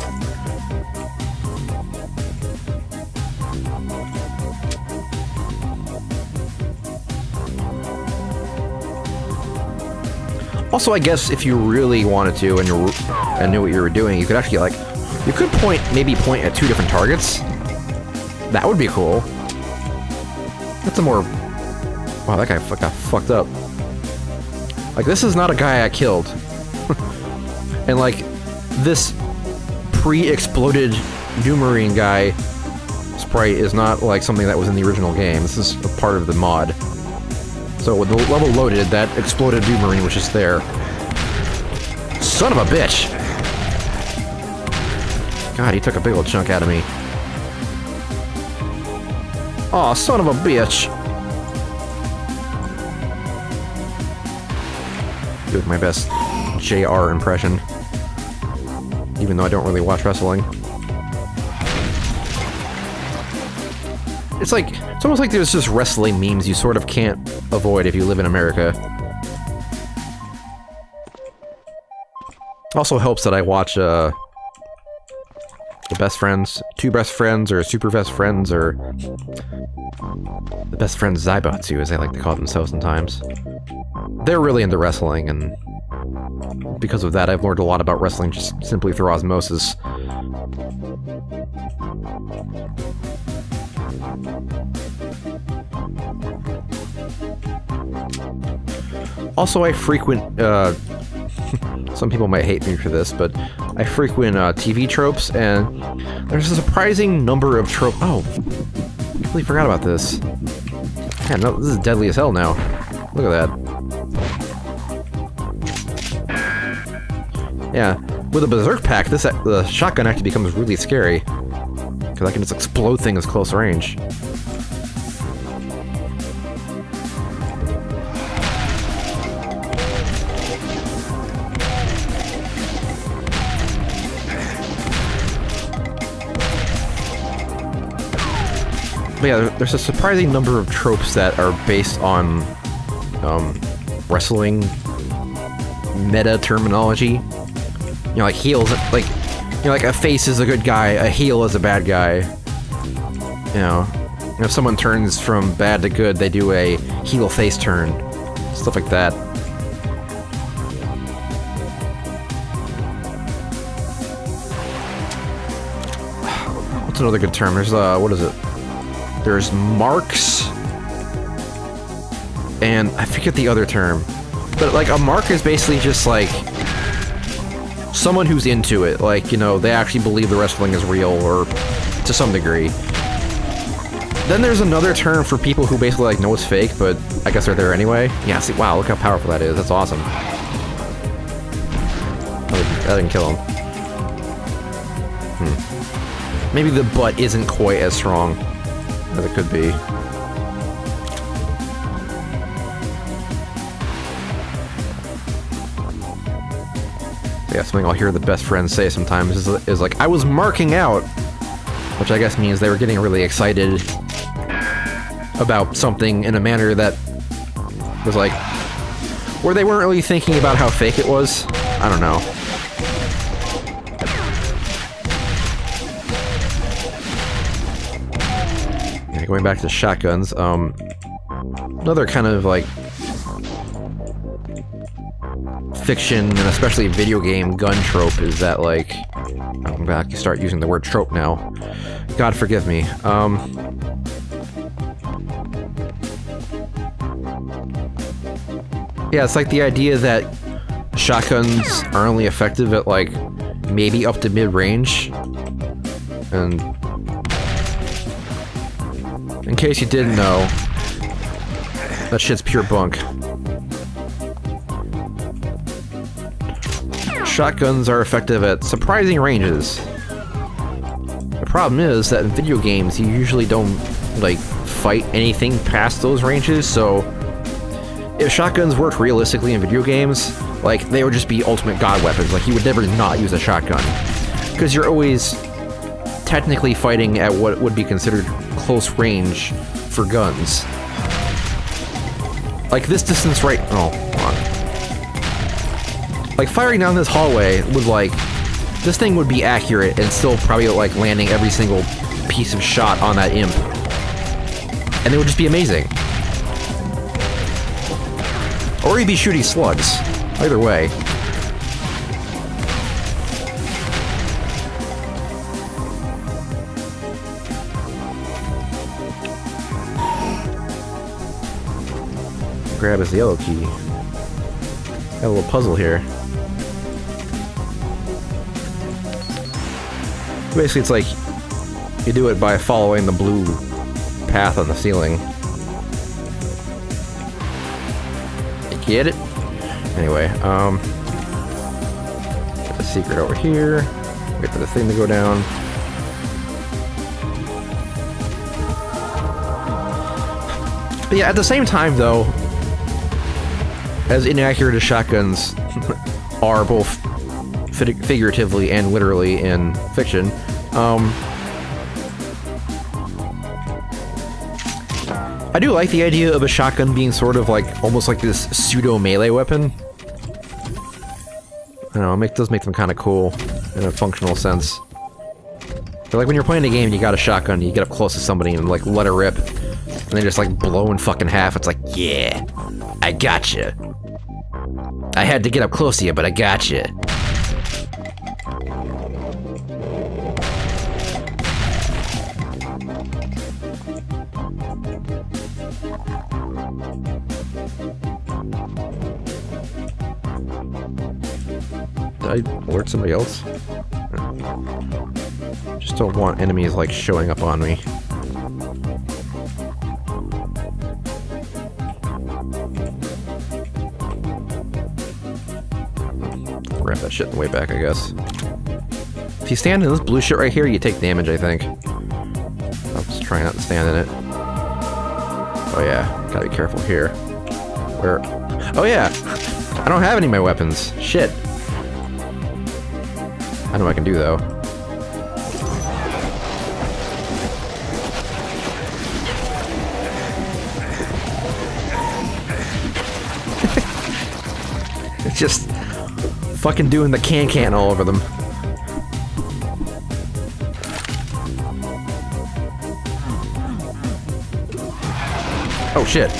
Also, I guess if you really wanted to and knew what you were doing, you could actually like, you could maybe point at 2 different targets. That would be cool. That's a more, wow, that guy got fucked up. Like, this is not a guy I killed. And like, this pre-exploded Doomarine guy sprite is not like something that was in the original game. This is a part of the mod. So with the level loaded, that exploded Doomarine was just there. Son of a bitch! God, he took a big old chunk out of me. Aw, son of a bitch! Do my best JR impression. Even though I don't really watch wrestling. It's like, it's almost like there's just wrestling memes you sort of can't avoid if you live in America. Also helps that I watch, the Best Friends, 2 Best Friends, or Super Best Friends, or the Best Friends Zaibatsu, as they like to call themselves sometimes. They're really into wrestling, and because of that, I've learned a lot about wrestling just simply through osmosis. Also, I frequent, some people might hate me for this, but I frequent TV tropes, and there's a surprising number of tropes. Oh, I completely forgot about this. Yeah, no, this is deadly as hell now. Look at that. Yeah, with a Berserk pack, the shotgun actually becomes really scary, because I can just explode things close range. But yeah, there's a surprising number of tropes that are based on wrestling meta terminology. You know, like heels, like, you know, like a face is a good guy, a heel is a bad guy. You know, if someone turns from bad to good, they do a heel face turn, stuff like that. What's another good term? There's what is it? There's marks, and I forget the other term. But like a mark is basically just like someone who's into it, like, you know, they actually believe the wrestling is real, or to some degree. Then there's another term for people who basically like know it's fake, but I guess they're there anyway. Yeah, see, wow, look how powerful that is. That's awesome. That didn't kill him. Maybe the butt isn't quite as strong as it could be. Yeah, something I'll hear the best friends say sometimes is like, I was marking out, which I guess means they were getting really excited about something in a manner that was like, where they weren't really thinking about how fake it was. I don't know. going back to shotguns, another kind of, like, fiction, and especially video game gun trope is that, like... I'm back, you start using the word trope now. God forgive me. Yeah, it's like the idea that shotguns are only effective at, like, maybe up to mid-range. And... in case you didn't know, that shit's pure bunk. Shotguns are effective at surprising ranges. The problem is that in video games, you usually don't, like, fight anything past those ranges, so... if shotguns worked realistically in video games, like, they would just be ultimate god weapons. Like, you would never not use a shotgun. Because you're always technically fighting at what would be considered close range for guns. Like, this distance right... oh, hold on. Like, firing down this hallway would, like... this thing would be accurate and still probably, like, landing every single piece of shot on that imp. And it would just be amazing. Or you'd be shooting slugs. Either way. Grab his yellow key. Got a little puzzle here. Basically, it's like you do it by following the blue path on the ceiling. You get it? Anyway, got a secret over here. Wait for the thing to go down. But yeah, at the same time, though, as inaccurate as shotguns are both figuratively and literally in fiction, I do like the idea of a shotgun being sort of like, almost like this pseudo-melee weapon. I don't know, it does make them kind of cool in a functional sense. But like when you're playing a game and you got a shotgun, you get up close to somebody and like let her rip, and they just like blow in fucking half, it's like, yeah, I gotcha. I had to get up close to you, but I gotcha. Did I alert somebody else? Just don't want enemies like showing up on me. Grab that shit on the way back, I guess. If you stand in this blue shit right here, you take damage, I think. I'm just trying not to stand in it. Oh yeah, gotta be careful here. Where? Oh yeah! I don't have any of my weapons. Shit. I know what I can do, though. It's just fucking doing the can all over them. Oh shit.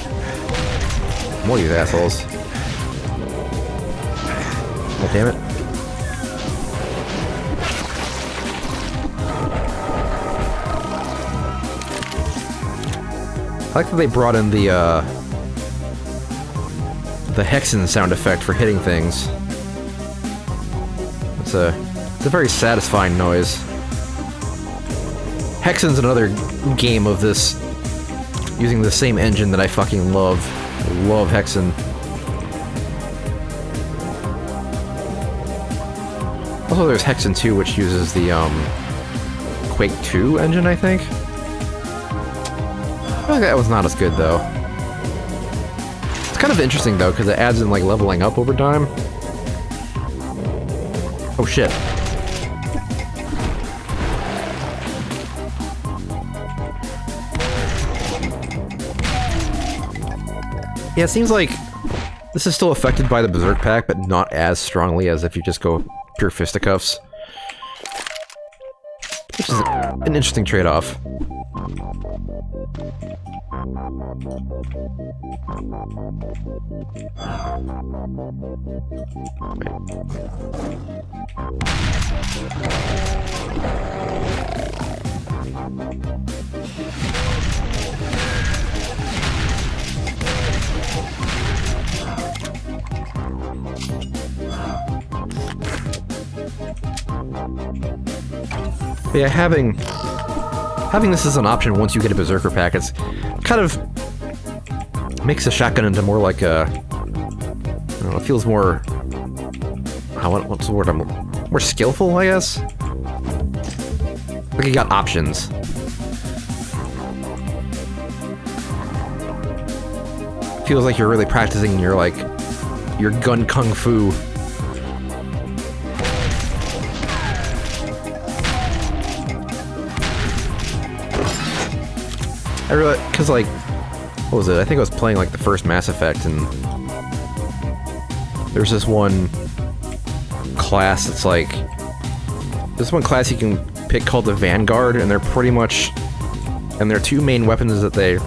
More of these assholes. Oh damn it. I like that they brought in the Hexen sound effect for hitting things. It's a very satisfying noise. Hexen's another game of this, using the same engine that I fucking love. I love Hexen. Also, there's Hexen 2, which uses the Quake 2 engine, I think. I think that was not as good, though. It's kind of interesting, though, because it adds in, like, leveling up over time. Oh, shit. Yeah, it seems like this is still affected by the Berserk Pack, but not as strongly as if you just go pure fisticuffs. Which is an interesting trade-off. Yeah, having this as an option once you get a Berserker pack, it's kind of makes the shotgun into more like a, I don't know, it feels more, what's the word, more skillful, I guess? Like you got options. Feels like you're really practicing your, like, your gun kung fu. I really, cause like, what was it? I think I was playing like the first Mass Effect, and there's this one class that's like, this one class you can pick called the Vanguard, and they're pretty much, and their two main weapons that they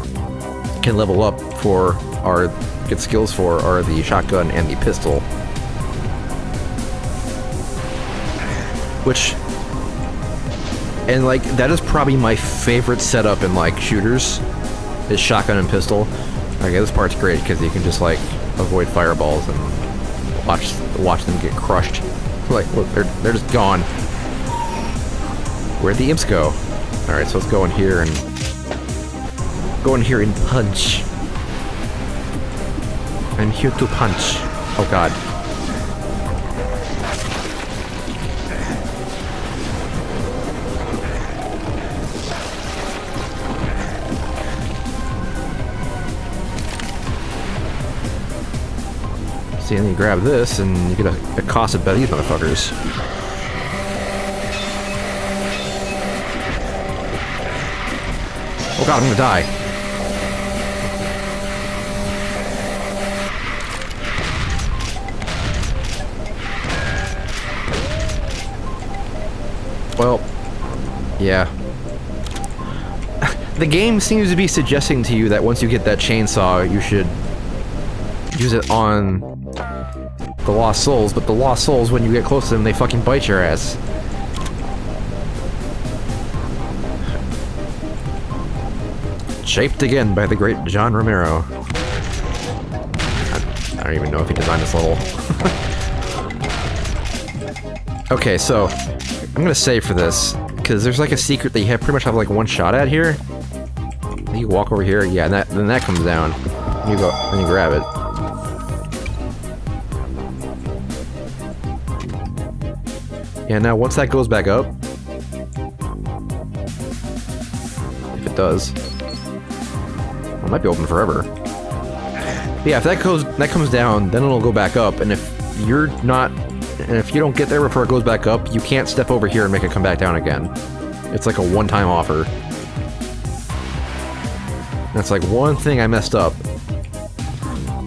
can level up for, are get skills for, are the shotgun and the pistol. Which, and like, that is probably my favorite setup in like shooters, is shotgun and pistol. Okay, this part's great because you can just like avoid fireballs and watch them get crushed. Like, look, they're just gone. Where'd the imps go? All right, so let's go in here and punch. I'm here to punch. Oh god. See, and then you grab this, and you get accosted by these motherfuckers. Oh god, I'm gonna die. Well, yeah. The game seems to be suggesting to you that once you get that chainsaw, you should use it on the Lost Souls, but the Lost Souls, when you get close to them, they fucking bite your ass. Shaped again by the great John Romero. I don't even know if he designed this level. Okay, so I'm gonna save for this, because there's like a secret that you pretty much have like one shot at here. You walk over here, yeah, and then that comes down. You go, then you grab it. Yeah, now once that goes back up, if it does, well, it might be open forever. But yeah, if that comes down, then it'll go back up, and if you don't get there before it goes back up, you can't step over here and make it come back down again. It's like a one-time offer. That's like one thing I messed up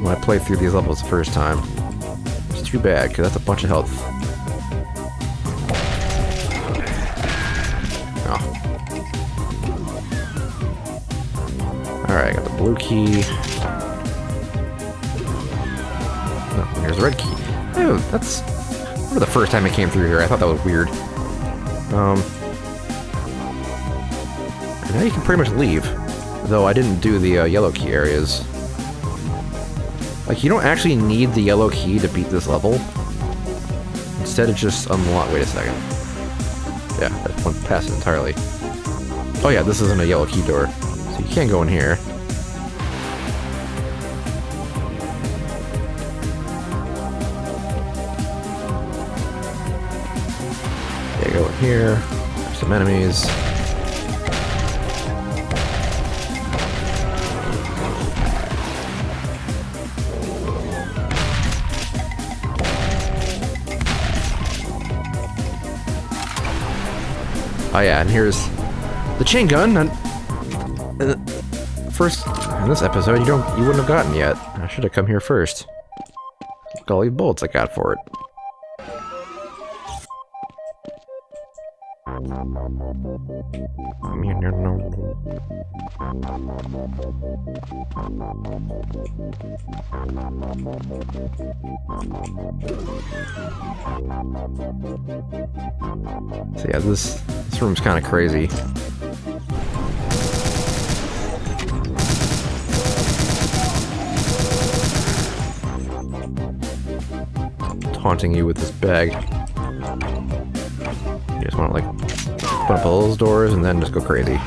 when I played through these levels the first time. It's too bad, because that's a bunch of health. Alright, I got the blue key. Oh, here's the red key. Oh, that's... I remember the first time I came through here, I thought that was weird. Now you can pretty much leave. Though I didn't do the yellow key areas. Like, you don't actually need the yellow key to beat this level. Instead, it just unlock... Wait a second. Yeah, that went past it entirely. Oh yeah, this isn't a yellow key door. So you can't go in here. Yeah, go in here. There's some enemies. Oh yeah, and here's the chain gun. First, in this episode, you wouldn't have gotten yet. I should have come here first. Look at all these bullets I got for it. So yeah, this room's kind of crazy. Taunting you with this bag. You just want to like open up all those doors and then just go crazy.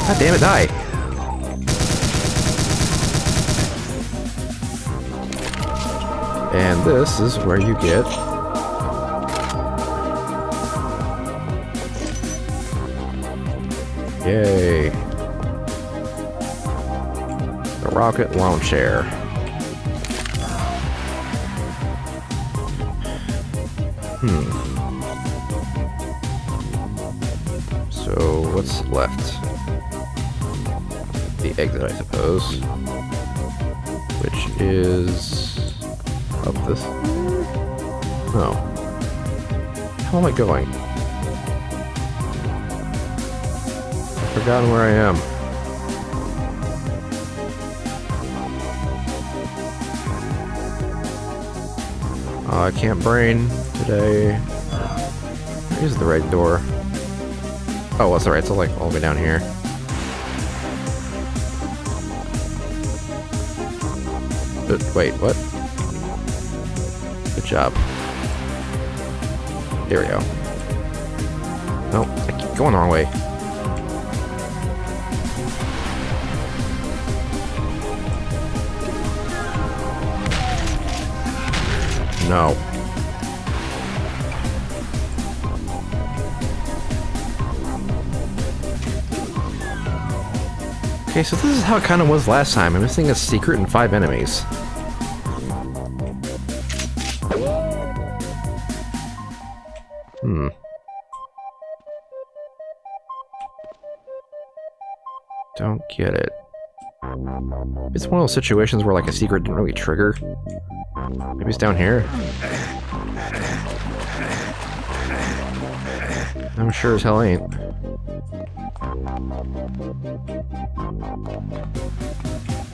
God damn it, die! And this is where you get yay! The rocket launcher. So what's left? The exit, I suppose. Which is up this. No. How am I going? I've forgotten where I am. Oh, I can't brain today. Here's the right door. Oh, that's alright. So like all the way down here. Wait, what? Good job. There we go. No, I keep going the wrong way. No. Okay, so this is how it kind of was last time. I'm missing a secret and 5 enemies. Don't get it. It's one of those situations where like a secret didn't really trigger. Maybe it's down here. I'm sure as hell ain't.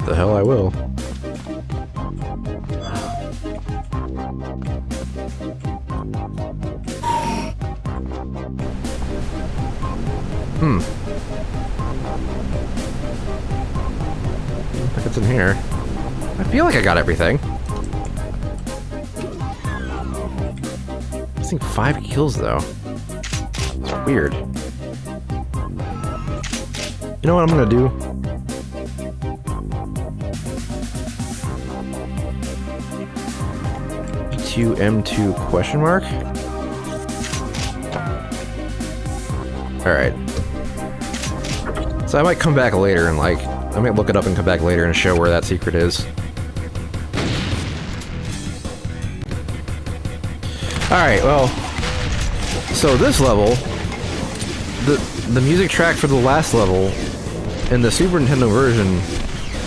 The hell I will. I think it's in here. I feel like I got everything. I think 5 kills though. It's weird. You know what I'm gonna do? M2 question mark? Alright. So I might come back later and like, I might look it up and come back later and show where that secret is. Alright, well, so this level, the music track for the last level, in the Super Nintendo version,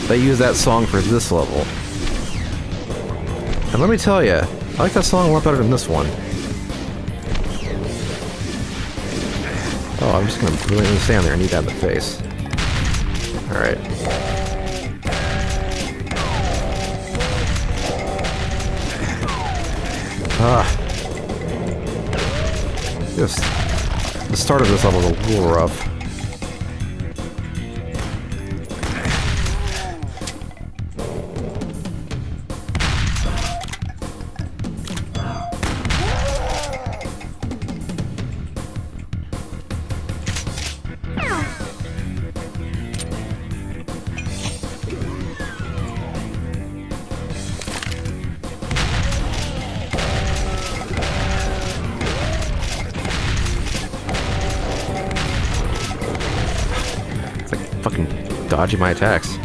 they use that song for this level. And let me tell you, I like that song a lot better than this one. Oh, I'm just gonna really stand there and eat that in the face. Alright. Just the start of this level is a little rough. Fucking dodging my attacks.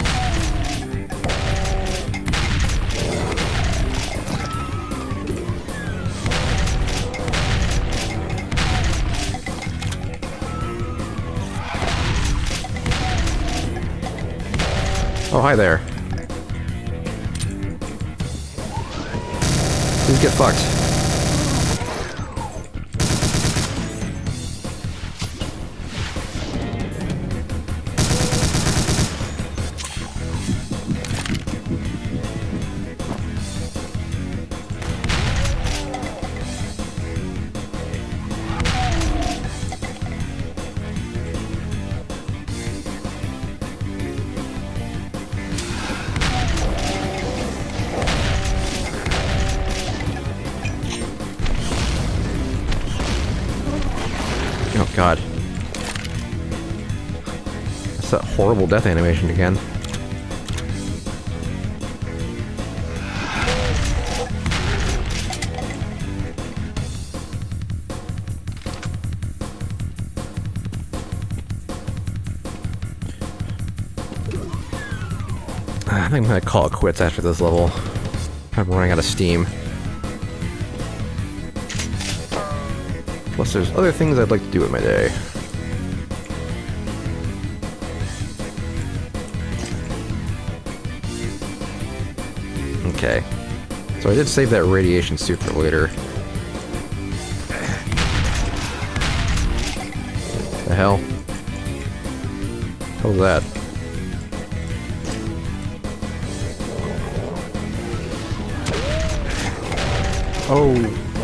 Oh, hi there. Please get fucked. Oh god. That's that horrible death animation again. I think I'm gonna call it quits after this level. I'm running out of steam. Plus, there's other things I'd like to do with my day. Okay. So I did save that radiation suit for later. The hell? What was that? Oh,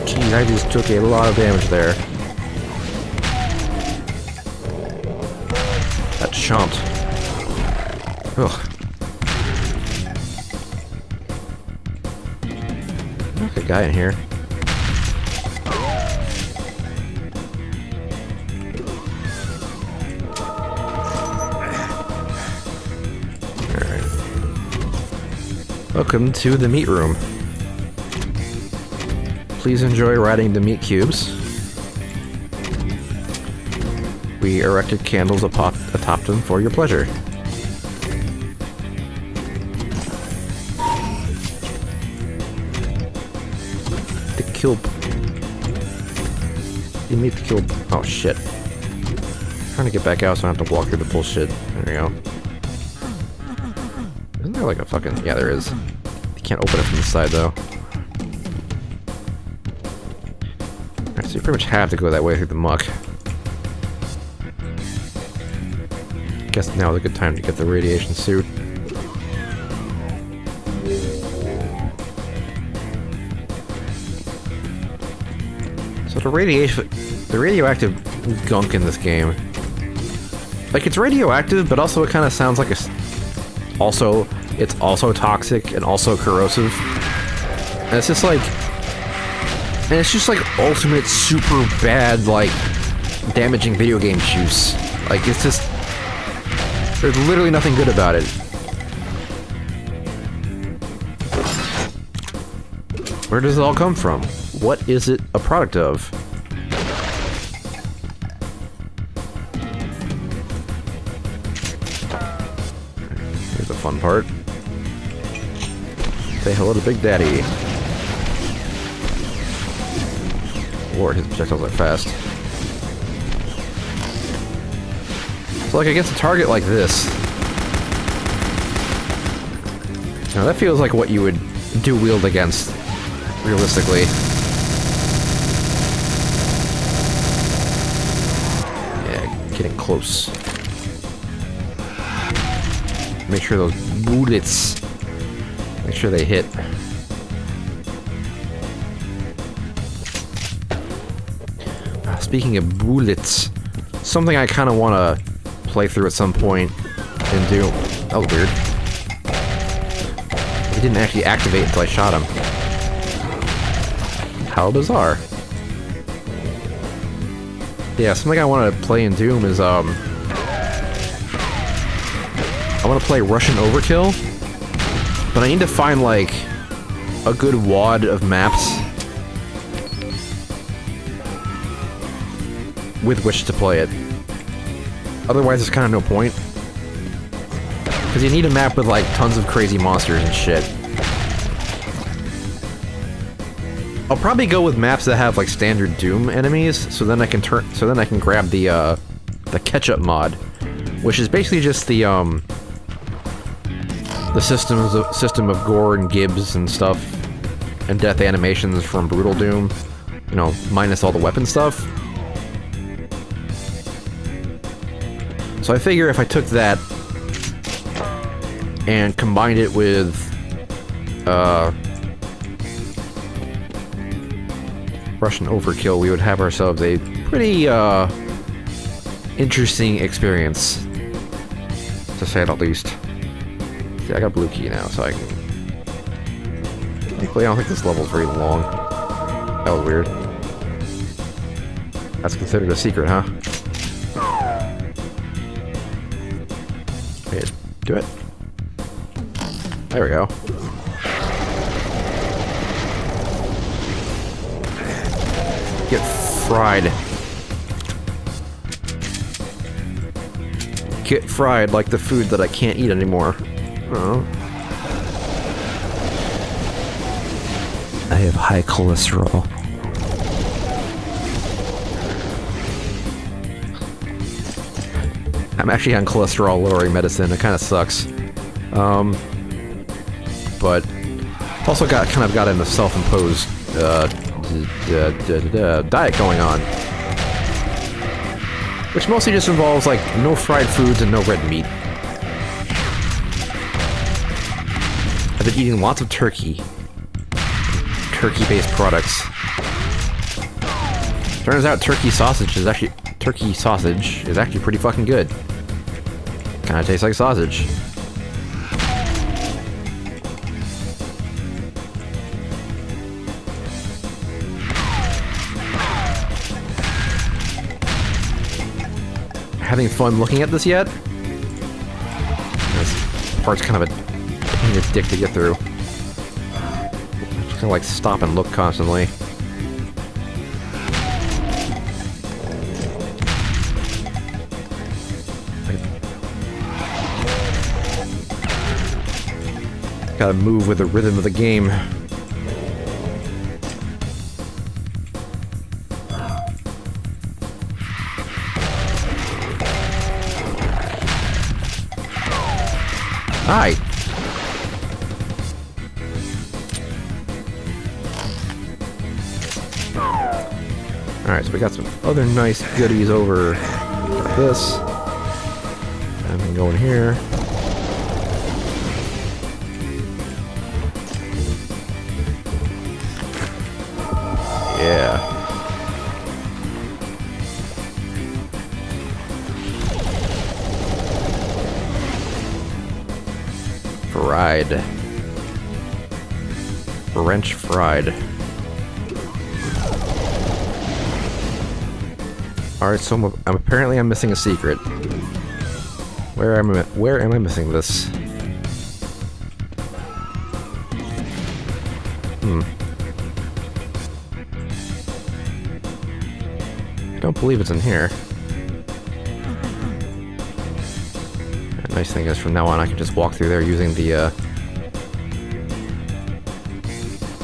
geez, I just took a lot of damage there. That chomped. Ugh. There's a guy in here. Alright. Welcome to the meat room. Please enjoy riding the meat cubes. We erected candles atop them for your pleasure. The kill... You need to kill... Oh shit. I'm trying to get back out so I don't have to walk through the bullshit. There we go. Isn't there like a fucking... Yeah, there is. You can't open it from the side though. So you pretty much have to go that way through the muck. Guess now is a good time to get the radiation suit. So the radioactive gunk in this game, like it's radioactive, but also it kind of sounds like it's also toxic and also corrosive. And it's just like. And it's just like ultimate super bad, like, damaging video game juice. Like, it's just... There's literally nothing good about it. Where does it all come from? What is it a product of? Here's the fun part. Say hello to Big Daddy. Lord, his projectiles are fast. So, like, against a target like this... Now, that feels like what you would do wield against, realistically. Yeah, getting close. Make sure those bullets... Make sure they hit. Speaking of bullets, something I kind of want to play through at some point and do... That was weird. He didn't actually activate until I shot him. How bizarre. Yeah, something I want to play in Doom is, I want to play Russian Overkill, but I need to find, like, a good wad of maps with which to play it. Otherwise, there's kind of no point. Because you need a map with, like, tons of crazy monsters and shit. I'll probably go with maps that have, like, standard Doom enemies, so then I can grab the ketchup mod, which is basically just the system of gore and gibs and stuff. and death animations from Brutal Doom. You know, minus all the weapon stuff. So I figure if I took that and combined it with Russian Overkill, we would have ourselves a pretty interesting experience, to say it at least. See, I got blue key now, so I can... Thankfully, I don't think this level's very long. That was weird. That's considered a secret, huh? Wait, do it. There we go. Get fried. Get fried like the food that I can't eat anymore. Oh. I have high cholesterol. I'm actually on cholesterol lowering medicine. It kind of sucks. But also kind of got in a self-imposed diet going on, which mostly just involves like no fried foods and no red meat. I've been eating lots of turkey-based products. Turns out turkey sausage is actually pretty fucking good. Kind of tastes like sausage. Having fun looking at this yet? This part's kind of a pain in the dick to get through. Just kind of like stop and look constantly. Gotta move with the rhythm of the game. Hi. Alright, so we got some other nice goodies over. Got this. And then go in here. Yeah. Fried. French fried. Alright, so apparently I'm missing a secret. Where am I missing this? I don't believe it's in here. The nice thing is from now on I can just walk through there using the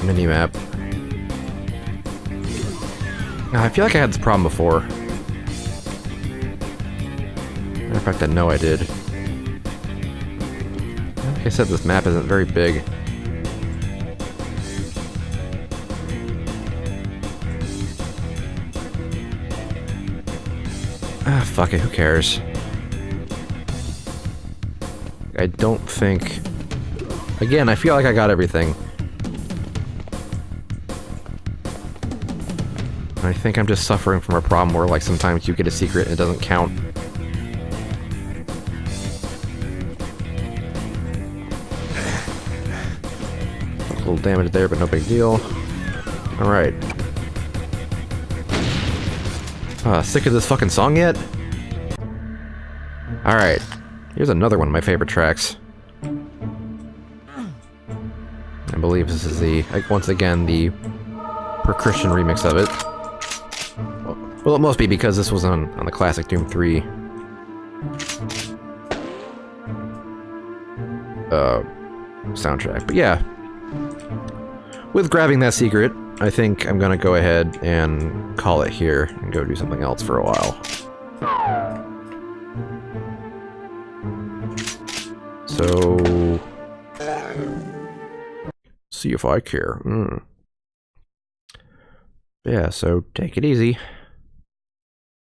mini-map. I feel like I had this problem before. Matter of fact, I know I did. Like I said, this map isn't very big. Ah, fuck it, who cares? I don't think... Again, I feel like I got everything. I think I'm just suffering from a problem where, like, sometimes you get a secret and it doesn't count. A little damage there, but no big deal. Alright. Sick of this fucking song yet? Alright. Here's another one of my favorite tracks. I believe this is the, like, once again, the percussion remix of it. Well, it must be because this was on the classic Doom 3 soundtrack. But yeah, with grabbing that secret, I think I'm gonna go ahead and call it here and go do something else for a while. So, see if I care. Yeah, so take it easy.